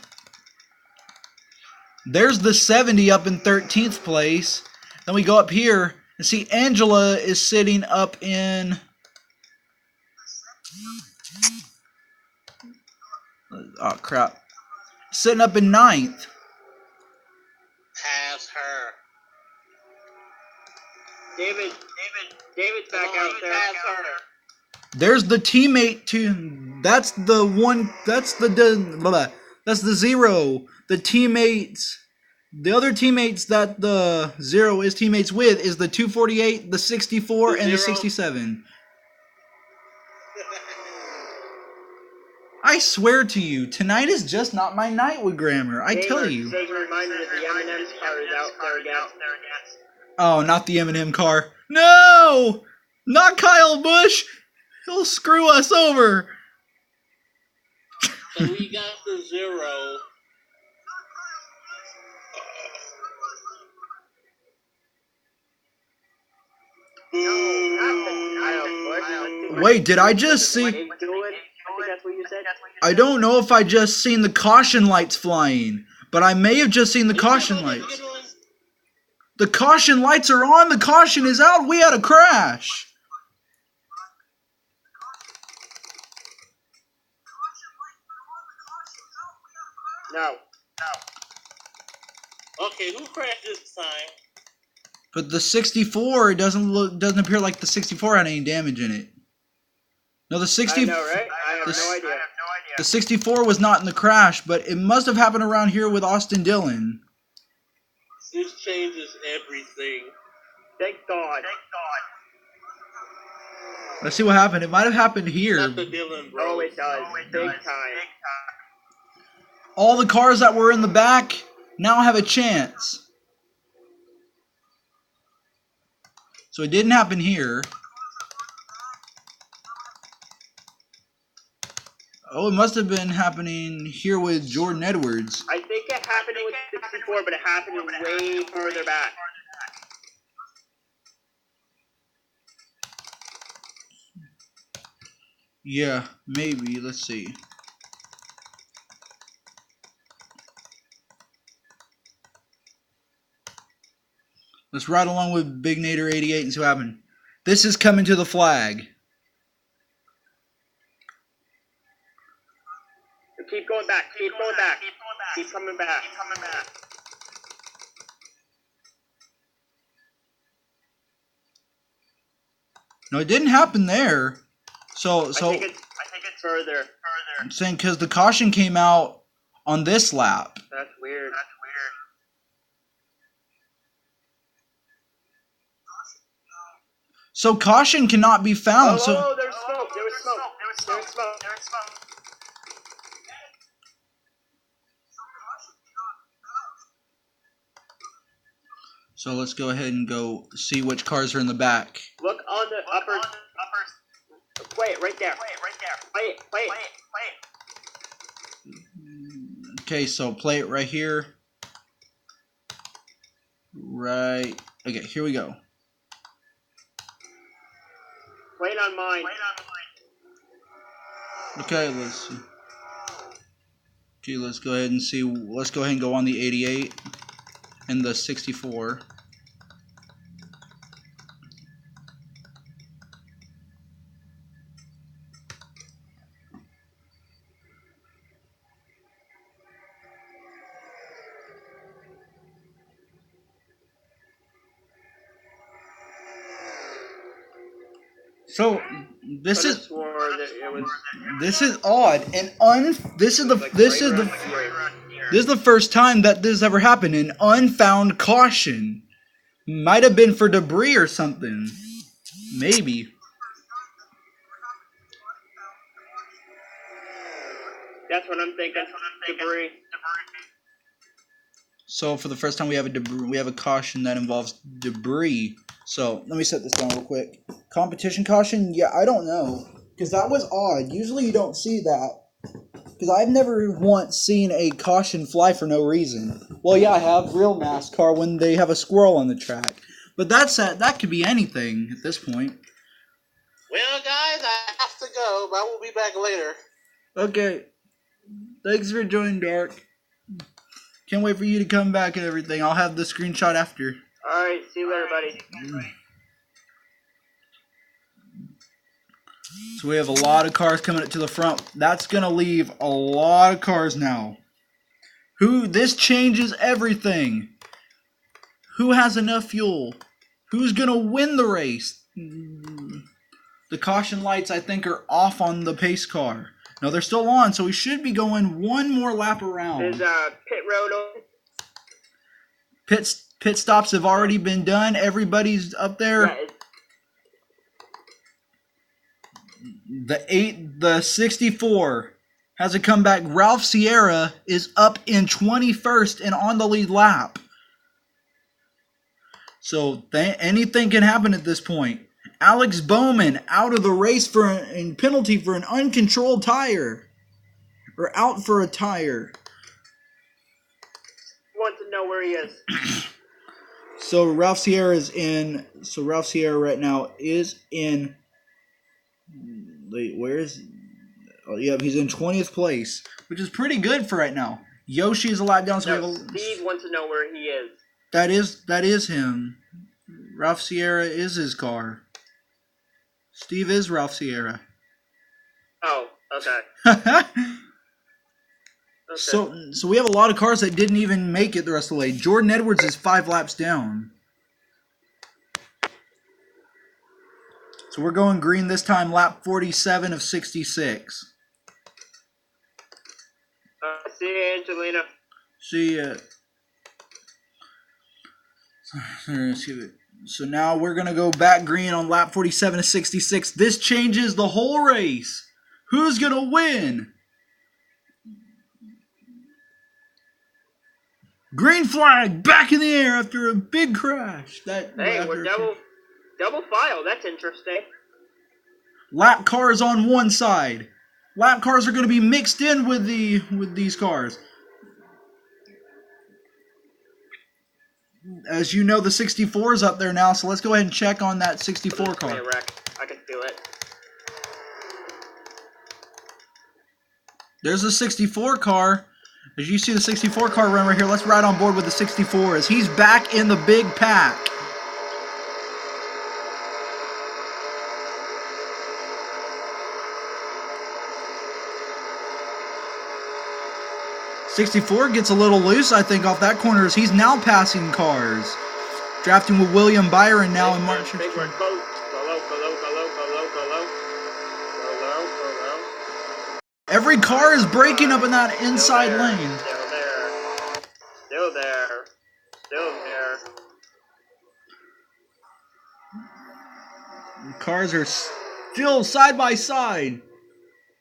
There's the 70 up in 13th place. Then we go up here and see Angela is sitting up in... Oh, crap. Sitting up in 9th. Pass her. David's back out there. Pass her. There's the teammate to... That's the one... That's the 0. The teammates... The other teammates that the 0 is teammates with is the 248, the 64, and the 67. I swear to you, tonight is just not my night with grammar. I tell you. Just a reminder that the M&M's car is out there again. Oh, not the M&M car. No! Not Kyle Busch! He'll screw us over. So we got the 0. Wait, did I just see... I think that's what you said. I don't know if I just seen the caution lights flying, but I may have just seen the caution lights. The caution lights are on. The caution is out. We had a crash. No. Okay, who crashed this time? But the 64 doesn't appear like the 64 had any damage in it. No, the 60. I know, right? I have no idea. The 64 was not in the crash, but it must have happened around here with Austin Dillon. This changes everything. Thank God. Let's see what happened. It might have happened here. Not the Dylan, bro. Oh, it does. Big time. All the cars that were in the back now have a chance. So it didn't happen here. Oh, it must have been happening here with Jordan Edwards. I think it happened with 64, but it happened way further back. Yeah, maybe. Let's see. Let's ride along with Big Nader 88 and see what happened. This is coming to the flag. Keep going back. Keep going back. Keep coming back. No, it didn't happen there. So I think it's further. I'm saying because the caution came out on this lap. That's weird. So caution cannot be found. Oh, there's smoke. There was smoke. So let's go ahead and go see which cars are in the back. Look on the upper. Play it right there. Play it. Okay, so play it right here. Right Okay, here we go. Wait on mine. Okay, let's see. Okay, let's go ahead and see. Let's go ahead and go on the 88 and the 64. So this is odd and this is the first time that this ever happened. An unfound caution might have been for debris or something, maybe. That's what I'm thinking. Debris. So for the first time we have a caution that involves debris. So let me set this down real quick. Competition caution? Yeah, I don't know. Because that was odd. Usually you don't see that. Because I've never once seen a caution fly for no reason. Well, yeah, I have real NASCAR when they have a squirrel on the track. But that could be anything at this point. Well, guys, I have to go, but I will be back later. Okay. Thanks for joining, Dark. Can't wait for you to come back and everything. I'll have the screenshot after. Alright, see you later, buddy. So we have a lot of cars coming up to the front. That's going to leave a lot of cars now. This changes everything. Who has enough fuel? Who's going to win the race? The caution lights, I think, are off on the pace car. No, they're still on, so we should be going one more lap around. There's pit road open. Pit stops have already been done. Everybody's up there. Yeah, The 64 has a comeback. Ralph Sierra is up in 21st and on the lead lap. So anything can happen at this point. Alex Bowman out of the race in penalty for an uncontrolled tire. Or out for a tire. Want to know where he is. So Ralph Sierra right now is in. Wait, where is? Oh yeah, he's in 20th place, which is pretty good for right now. Yoshi is a lap down. So Steve wants to know where he is. That is him. Ralph Sierra is his car. Steve is Ralph Sierra. Oh, okay. So we have a lot of cars that didn't even make it the rest of the way. Jordan Edwards is 5 laps down. So we're going green this time, lap 47 of 66. See you, Angelina. See ya. So now we're going to go back green on lap 47 of 66. This changes the whole race. Who's going to win? Green flag back in the air after a big crash. Hey, we're double file. That's interesting. Lap cars on one side. Lap cars are going to be mixed in with these cars. As you know, the 64 is up there now, so let's go ahead and check on that 64 car. Hey, wreck. I can feel it. There's a 64 car. As you see the 64 car run right here, let's ride on board with the 64 as he's back in the big pack. '64 gets a little loose, I think, off that corner as he's now passing cars. Drafting with William Byron now in March. Every car is braking up in that inside lane. Still there. The cars are still side by side.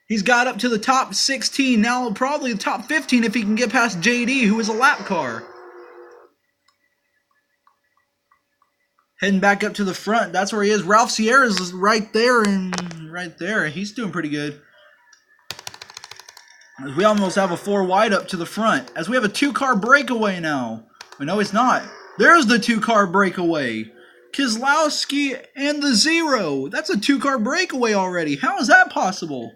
He's got up to the top 16, now probably the top 15 if he can get past JD, who is a lap car. Heading back up to the front, that's where he is. Ralph Sierra's right there. He's doing pretty good. We almost have a 4 wide up to the front, as we have a 2-car breakaway now. But no, it's not. There's the 2-car breakaway. Keselowski and the 0. That's a 2-car breakaway already. How is that possible?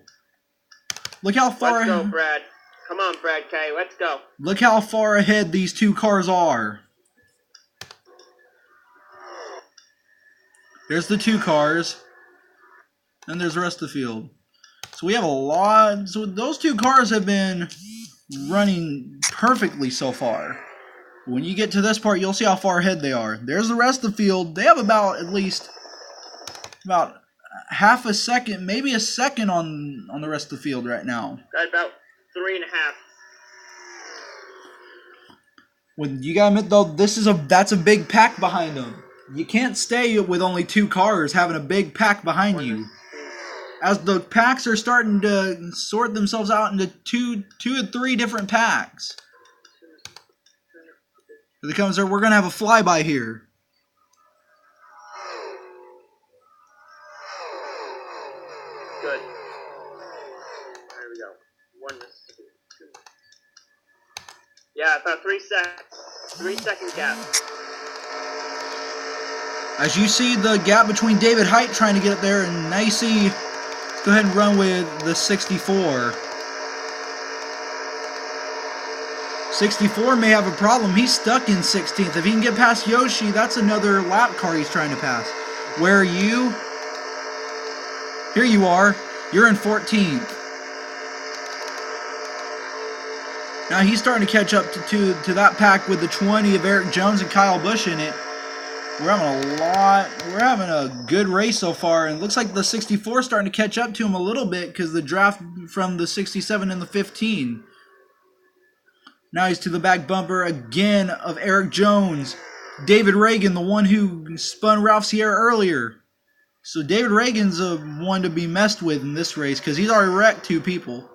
Look how far. Let's go, Brad. Come on, Brad K. Let's go. Look how far ahead these 2 cars are. There's the 2 cars. And there's the rest of the field. So we have a lot. So those 2 cars have been running perfectly so far. When you get to this part, you'll see how far ahead they are. There's the rest of the field. They have about at least about half a second, maybe a second on the rest of the field right now. Got about 3.5. When you gotta admit though, that's a big pack behind them. You can't stay with only 2 cars having a big pack behind you. As the packs are starting to sort themselves out into two or 3 different packs. Here they come, sir. We're gonna have a flyby here. Good. There we go. 1 Mississippi. 2. Yeah, about 3 seconds. 3-second gap. As you see the gap between David Height trying to get up there, and now you see, go ahead and run with the 64. 64 may have a problem. He's stuck in 16th. If he can get past Yoshi, that's another lap car he's trying to pass. Where are you? Here you are. You're in 14th. Now he's starting to catch up to that pack with the 20 of Eric Jones and Kyle Busch in it. We're having a good race so far, and it looks like the 64 is starting to catch up to him a little bit because the draft from the 67 and the 15. Now he's to the back bumper again of Eric Jones. David Reagan, the one who spun Ralph Sierra earlier. So David Reagan's a one to be messed with in this race because he's already wrecked 2 people.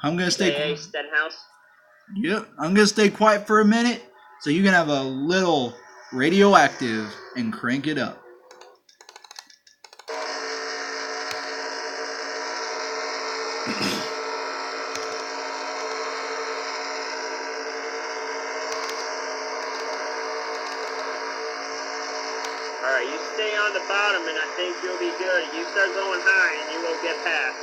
I'm going to stay... Stenhouse. Yep, I'm going to stay quiet for a minute so you can have a little radioactive and crank it up. Alright, you stay on the bottom and I think you'll be good. You start going high and you will get past.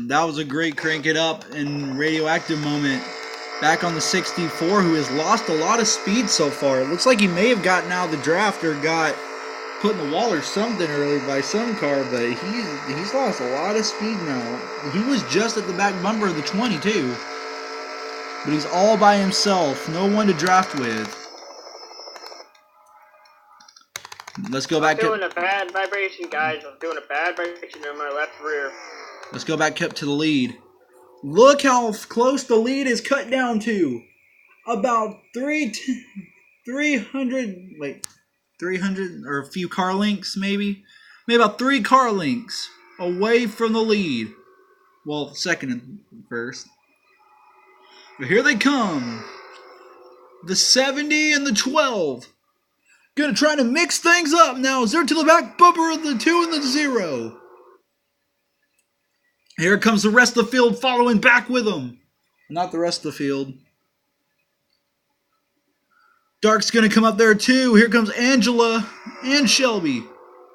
That was a great crank it up and radioactive moment back on the 64, who has lost a lot of speed so far. It looks like he may have gotten out of the draft or got put in the wall or something earlier by some car, but he's lost a lot of speed now. He was just at the back bumper of the 20 too, but he's all by himself, no one to draft with. Let's go back. I'm doing a bad vibration, guys. I'm doing a bad vibration in my left rear. Let's go back up to the lead. Look how close the lead is cut down to. About 300 or a few car lengths, maybe about 3 car lengths away from the lead. Well, second and first. But here they come. The 70 and the 12. Gonna try to mix things up now as they're to the back bumper of the 2 and the 0. Here comes the rest of the field following back with them. Not the rest of the field. Dark's going to come up there too. Here comes Angela and Shelby.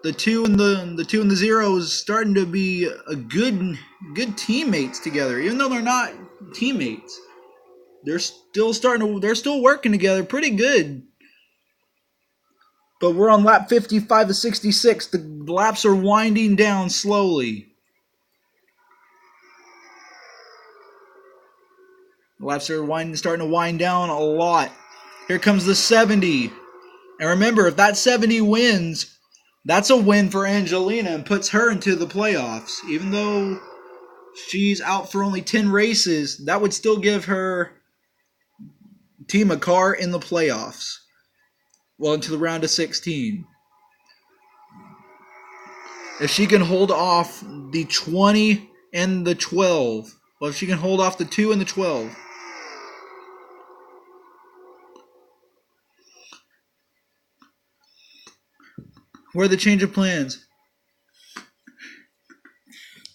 The 2 and the 0 is starting to be a good teammates together. Even though they're not teammates, they're still working together pretty good. But we're on lap 55 to 66. The laps are winding down slowly. The laps are starting to wind down a lot. Here comes the 70. And remember, if that 70 wins, that's a win for Angelina and puts her into the playoffs. Even though she's out for only 10 races, that would still give her team a car in the playoffs. Well, into the round of 16. If she can hold off the 20 and the 12. Well, if she can hold off the 2 and the 12. Where are the change of plans?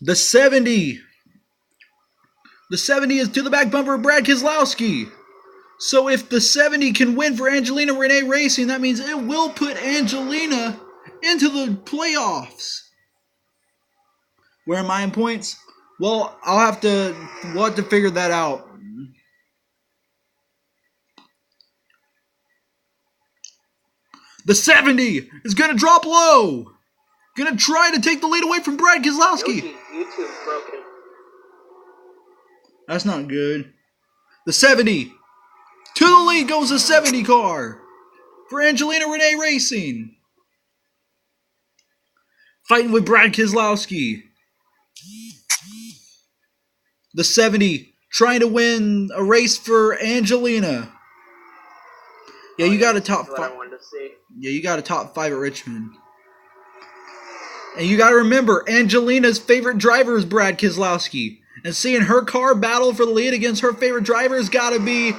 The 70. The 70 is to the back bumper of Brad Keselowski. So if the 70 can win for Angelina Renee Racing, that means it will put Angelina into the playoffs. Where am I in points? Well, we'll have to figure that out. The 70 is going to drop low. Going to try to take the lead away from Brad Keselowski. YouTube's broken. That's not good. The 70. To the lead goes the 70 car for Angelina Renee Racing. Fighting with Brad Keselowski. The 70 trying to win a race for Angelina. Yeah, you got a top 5. Yeah, you got a top 5 at Richmond. And you got to remember, Angelina's favorite driver is Brad Keselowski. And seeing her car battle for the lead against her favorite driver has got to be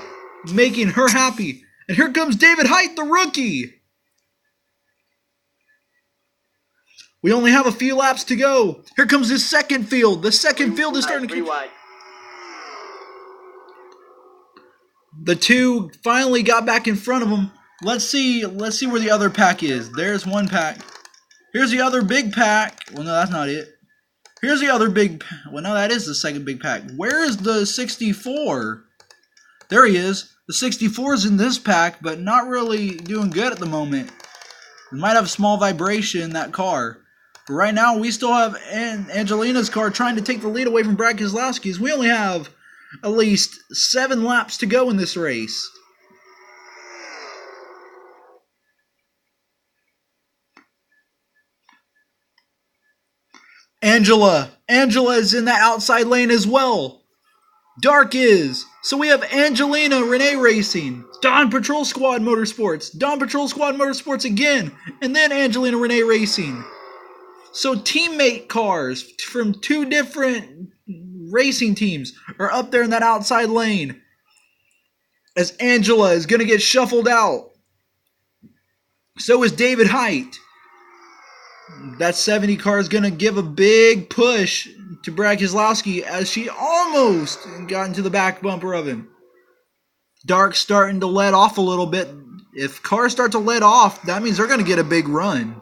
making her happy. And here comes David Height, the rookie. We only have a few laps to go. Here comes his second field. The second field is starting to wide. The 2 finally got back in front of him. Let's see where the other pack is. There's one pack. Here's the other big pack. Well, no, that's not it. Here's the other big... Well, no, that is the second big pack. Where is the 64? There he is. The 64 is in this pack, but not really doing good at the moment. We might have a small vibration in that car. But right now, we still have Angelina's car trying to take the lead away from Brad Keselowski's. We only have at least 7 laps to go in this race. Angela is in that outside lane as well. Dark is. So we have Angelina Renee Racing, Dawn Patrol Squad Motorsports, Dawn Patrol Squad Motorsports again, and then Angelina Renee Racing. So teammate cars from 2 different racing teams are up there in that outside lane. As Angela is going to get shuffled out. So is David Height. That 70 car is going to give a big push to Brad Keselowski as she almost got into the back bumper of him. Dark's starting to let off a little bit. If cars start to let off, that means they're going to get a big run.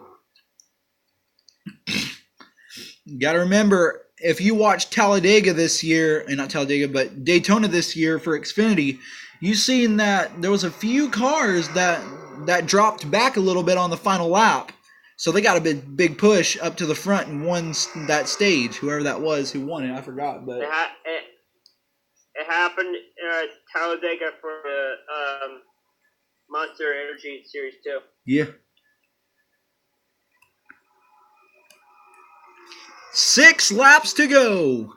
You got to remember, if you watch Talladega this year, and not Talladega, but Daytona this year for Xfinity, you've seen that there was a few cars that dropped back a little bit on the final lap. So they got a big push up to the front and won that stage. Whoever that was who won it, I forgot. But it happened at Talladega for the Monster Energy Series 2. Yeah. 6 laps to go.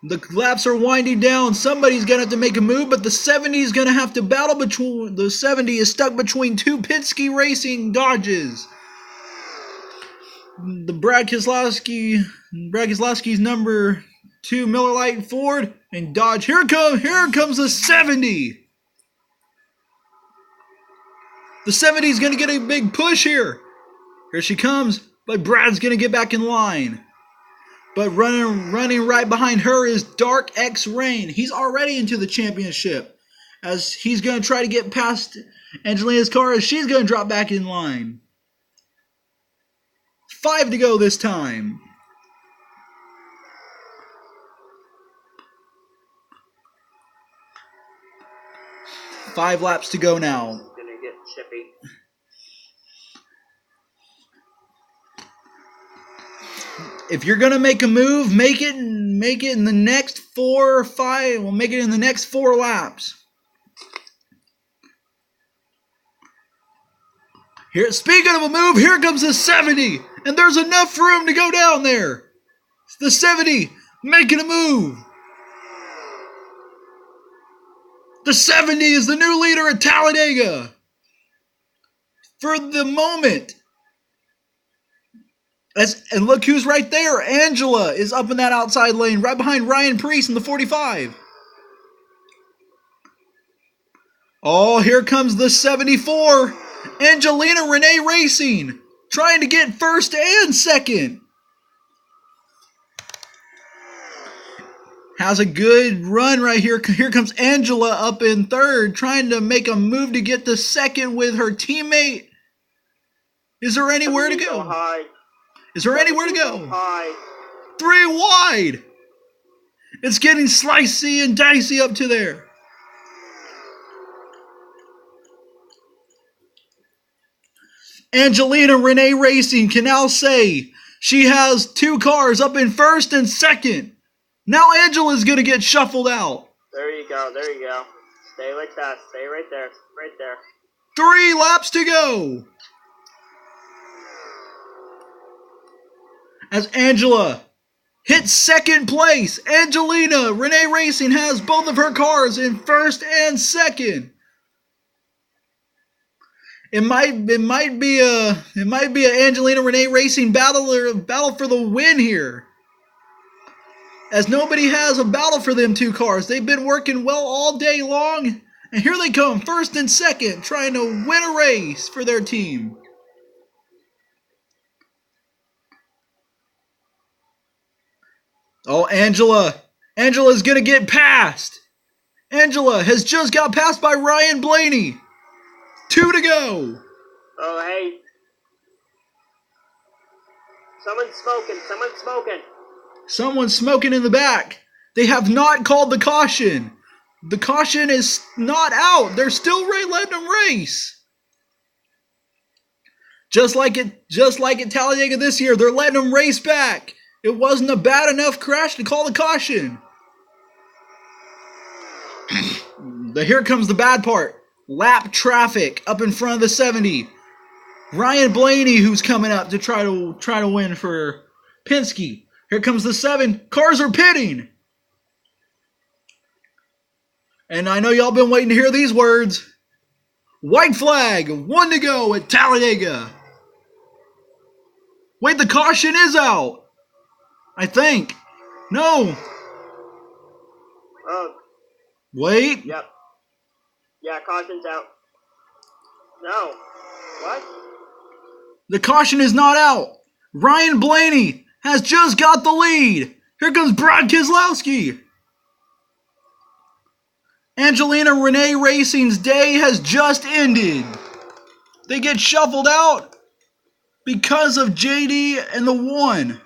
The laps are winding down. Somebody's going to have to make a move, but the 70 is going to have to battle between... The 70 is stuck between 2 Penske Racing Dodges. The Brad Keselowski's number 2 Miller Lite Ford and Dodge. Here comes the 70. The 70 is going to get a big push here. Here she comes, but Brad's going to get back in line. But running right behind her is Dark X Rain. He's already into the championship, as he's going to try to get past Angelina's car as she's going to drop back in line. 5 to go this time. Five laps to go now. It's going to get chippy. If you're going to make a move, make it in the next 4 or 5. We'll make it in the next 4 laps. Here, speaking of a move, here comes the 70, and there's enough room to go down there. The 70 making a move. The 70 is the new leader at Talladega. For the moment. And look who's right there. Angela is up in that outside lane, right behind Ryan Preece in the 45. Oh, here comes the 74. Angelina Renee Racing, trying to get first and second. Has a good run right here. Here comes Angela up in third, trying to make a move to get to second with her teammate. Is there anywhere to go? Is there anywhere to go? 3 wide. It's getting slicey and dicey up to there. Angelina Renee Racing can now say she has 2 cars up in first and second. Now Angela's going to get shuffled out. There you go. There you go. Stay like that. Stay right there. Right there. 3 laps to go. As Angela hits second place, Angelina Renee Racing has both of her cars in first and second. It might be a Angelina Renee Racing battle for the win here. As nobody has a battle for them 2 cars. They've been working well all day long. And here they come, first and second, trying to win a race for their team. Oh, Angela's going to get passed. Angela has just got passed by Ryan Blaney. 2 to go. Oh, hey. Someone's smoking. Someone's smoking in the back. They have not called the caution. The caution is not out. They're still letting them race. Just like at Talladega this year, they're letting them race back. It wasn't a bad enough crash to call the caution. Here comes the bad part. Lap traffic up in front of the 70. Ryan Blaney, who's coming up to try to win for Penske. Here comes the 7. Cars are pitting. And I know y'all been waiting to hear these words. White flag, 1 to go at Talladega. Wait, the caution is out. I think. No. Oh. Wait. Yep. Yeah, caution's out. No. What? The caution is not out. Ryan Blaney has just got the lead. Here comes Brad Keselowski. Angelina Renee Racing's day has just ended. They get shuffled out because of JD and the 1.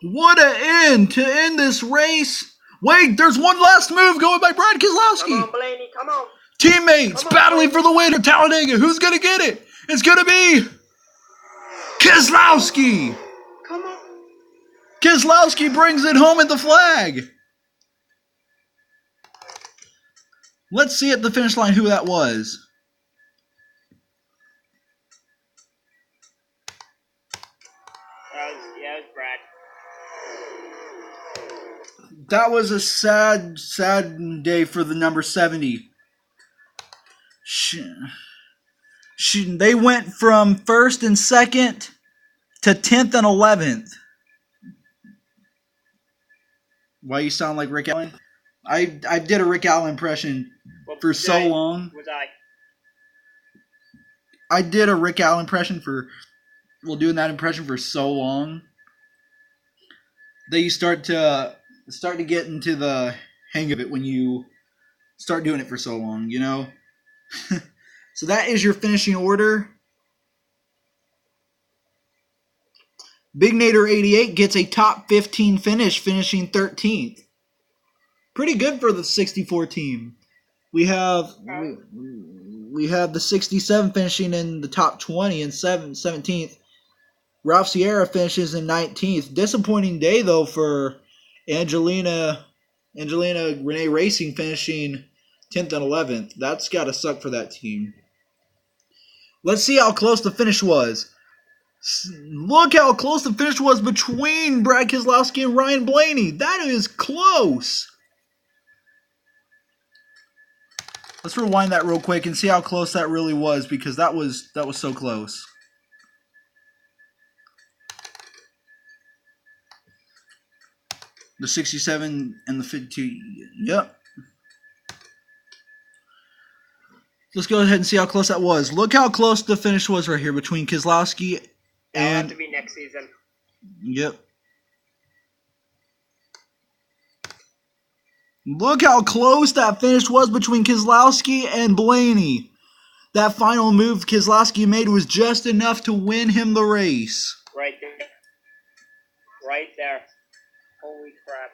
What an end to end this race. Wait, there's one last move going by Brad Keselowski. Come on, Blaney, come on. Teammates battling for the win at Talladega. Who's going to get it? It's going to be Keselowski. Come on. Keselowski brings it home at the flag. Let's see at the finish line who that was. Yeah, it was Brad. That was a sad day for the number 70. They went from first and second to 10th and 11th. Why you sound like Rick Allen? I did a Rick Allen impression for so long. Was I? I did a Rick Allen impression doing that impression for so long that you start to get into the hang of it when you start doing it for so long, you know? So that is your finishing order. Big Nader 88 gets a top 15 finish, finishing 13th. Pretty good for the 64 team. We have the 67 finishing in the top 20 and 17th. Ralph Sierra finishes in 19th. Disappointing day, though, for Angelina Renee Racing finishing 10th and 11th. That's got to suck for that team. Let's see how close the finish was. Look how close the finish was between Brad Keselowski and Ryan Blaney. That is close. Let's rewind that real quick and see how close that really was, because that was so close. The 67 and the 52. Yep. Let's go ahead and see how close that was. Look how close the finish was right here between Keselowski That'll have and... to be next season. Yep. Look how close that finish was between Keselowski and Blaney. That final move Keselowski made was just enough to win him the race. Right there. Right there. Holy crap.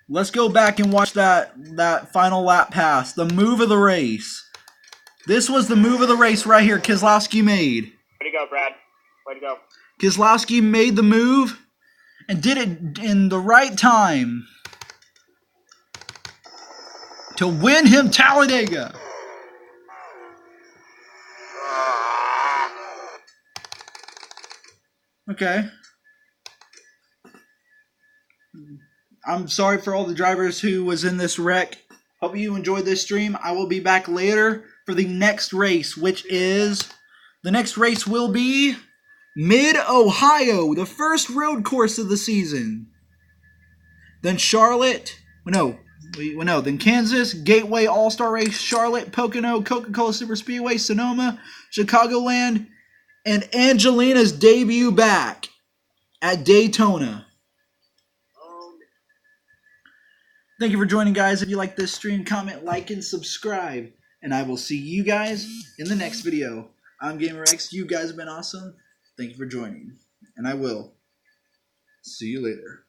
Let's go back and watch that final lap pass. The move of the race. This was the move of the race right here Keselowski made. Way to go, Brad. Way to go. Keselowski made the move and did it in the right time to win him Talladega. Okay. I'm sorry for all the drivers who was in this wreck. Hope you enjoyed this stream. I will be back later for the next race, which is... The next race will be Mid-Ohio, the first road course of the season. Then Charlotte... then Kansas, Gateway All-Star Race, Charlotte, Pocono, Coca-Cola Superspeedway, Sonoma, Chicagoland, and Angelina's debut back at Daytona. Thank you for joining, guys. If you like this stream, comment, like, and subscribe. And I will see you guys in the next video. I'm GamerX. You guys have been awesome. Thank you for joining. And I will see you later.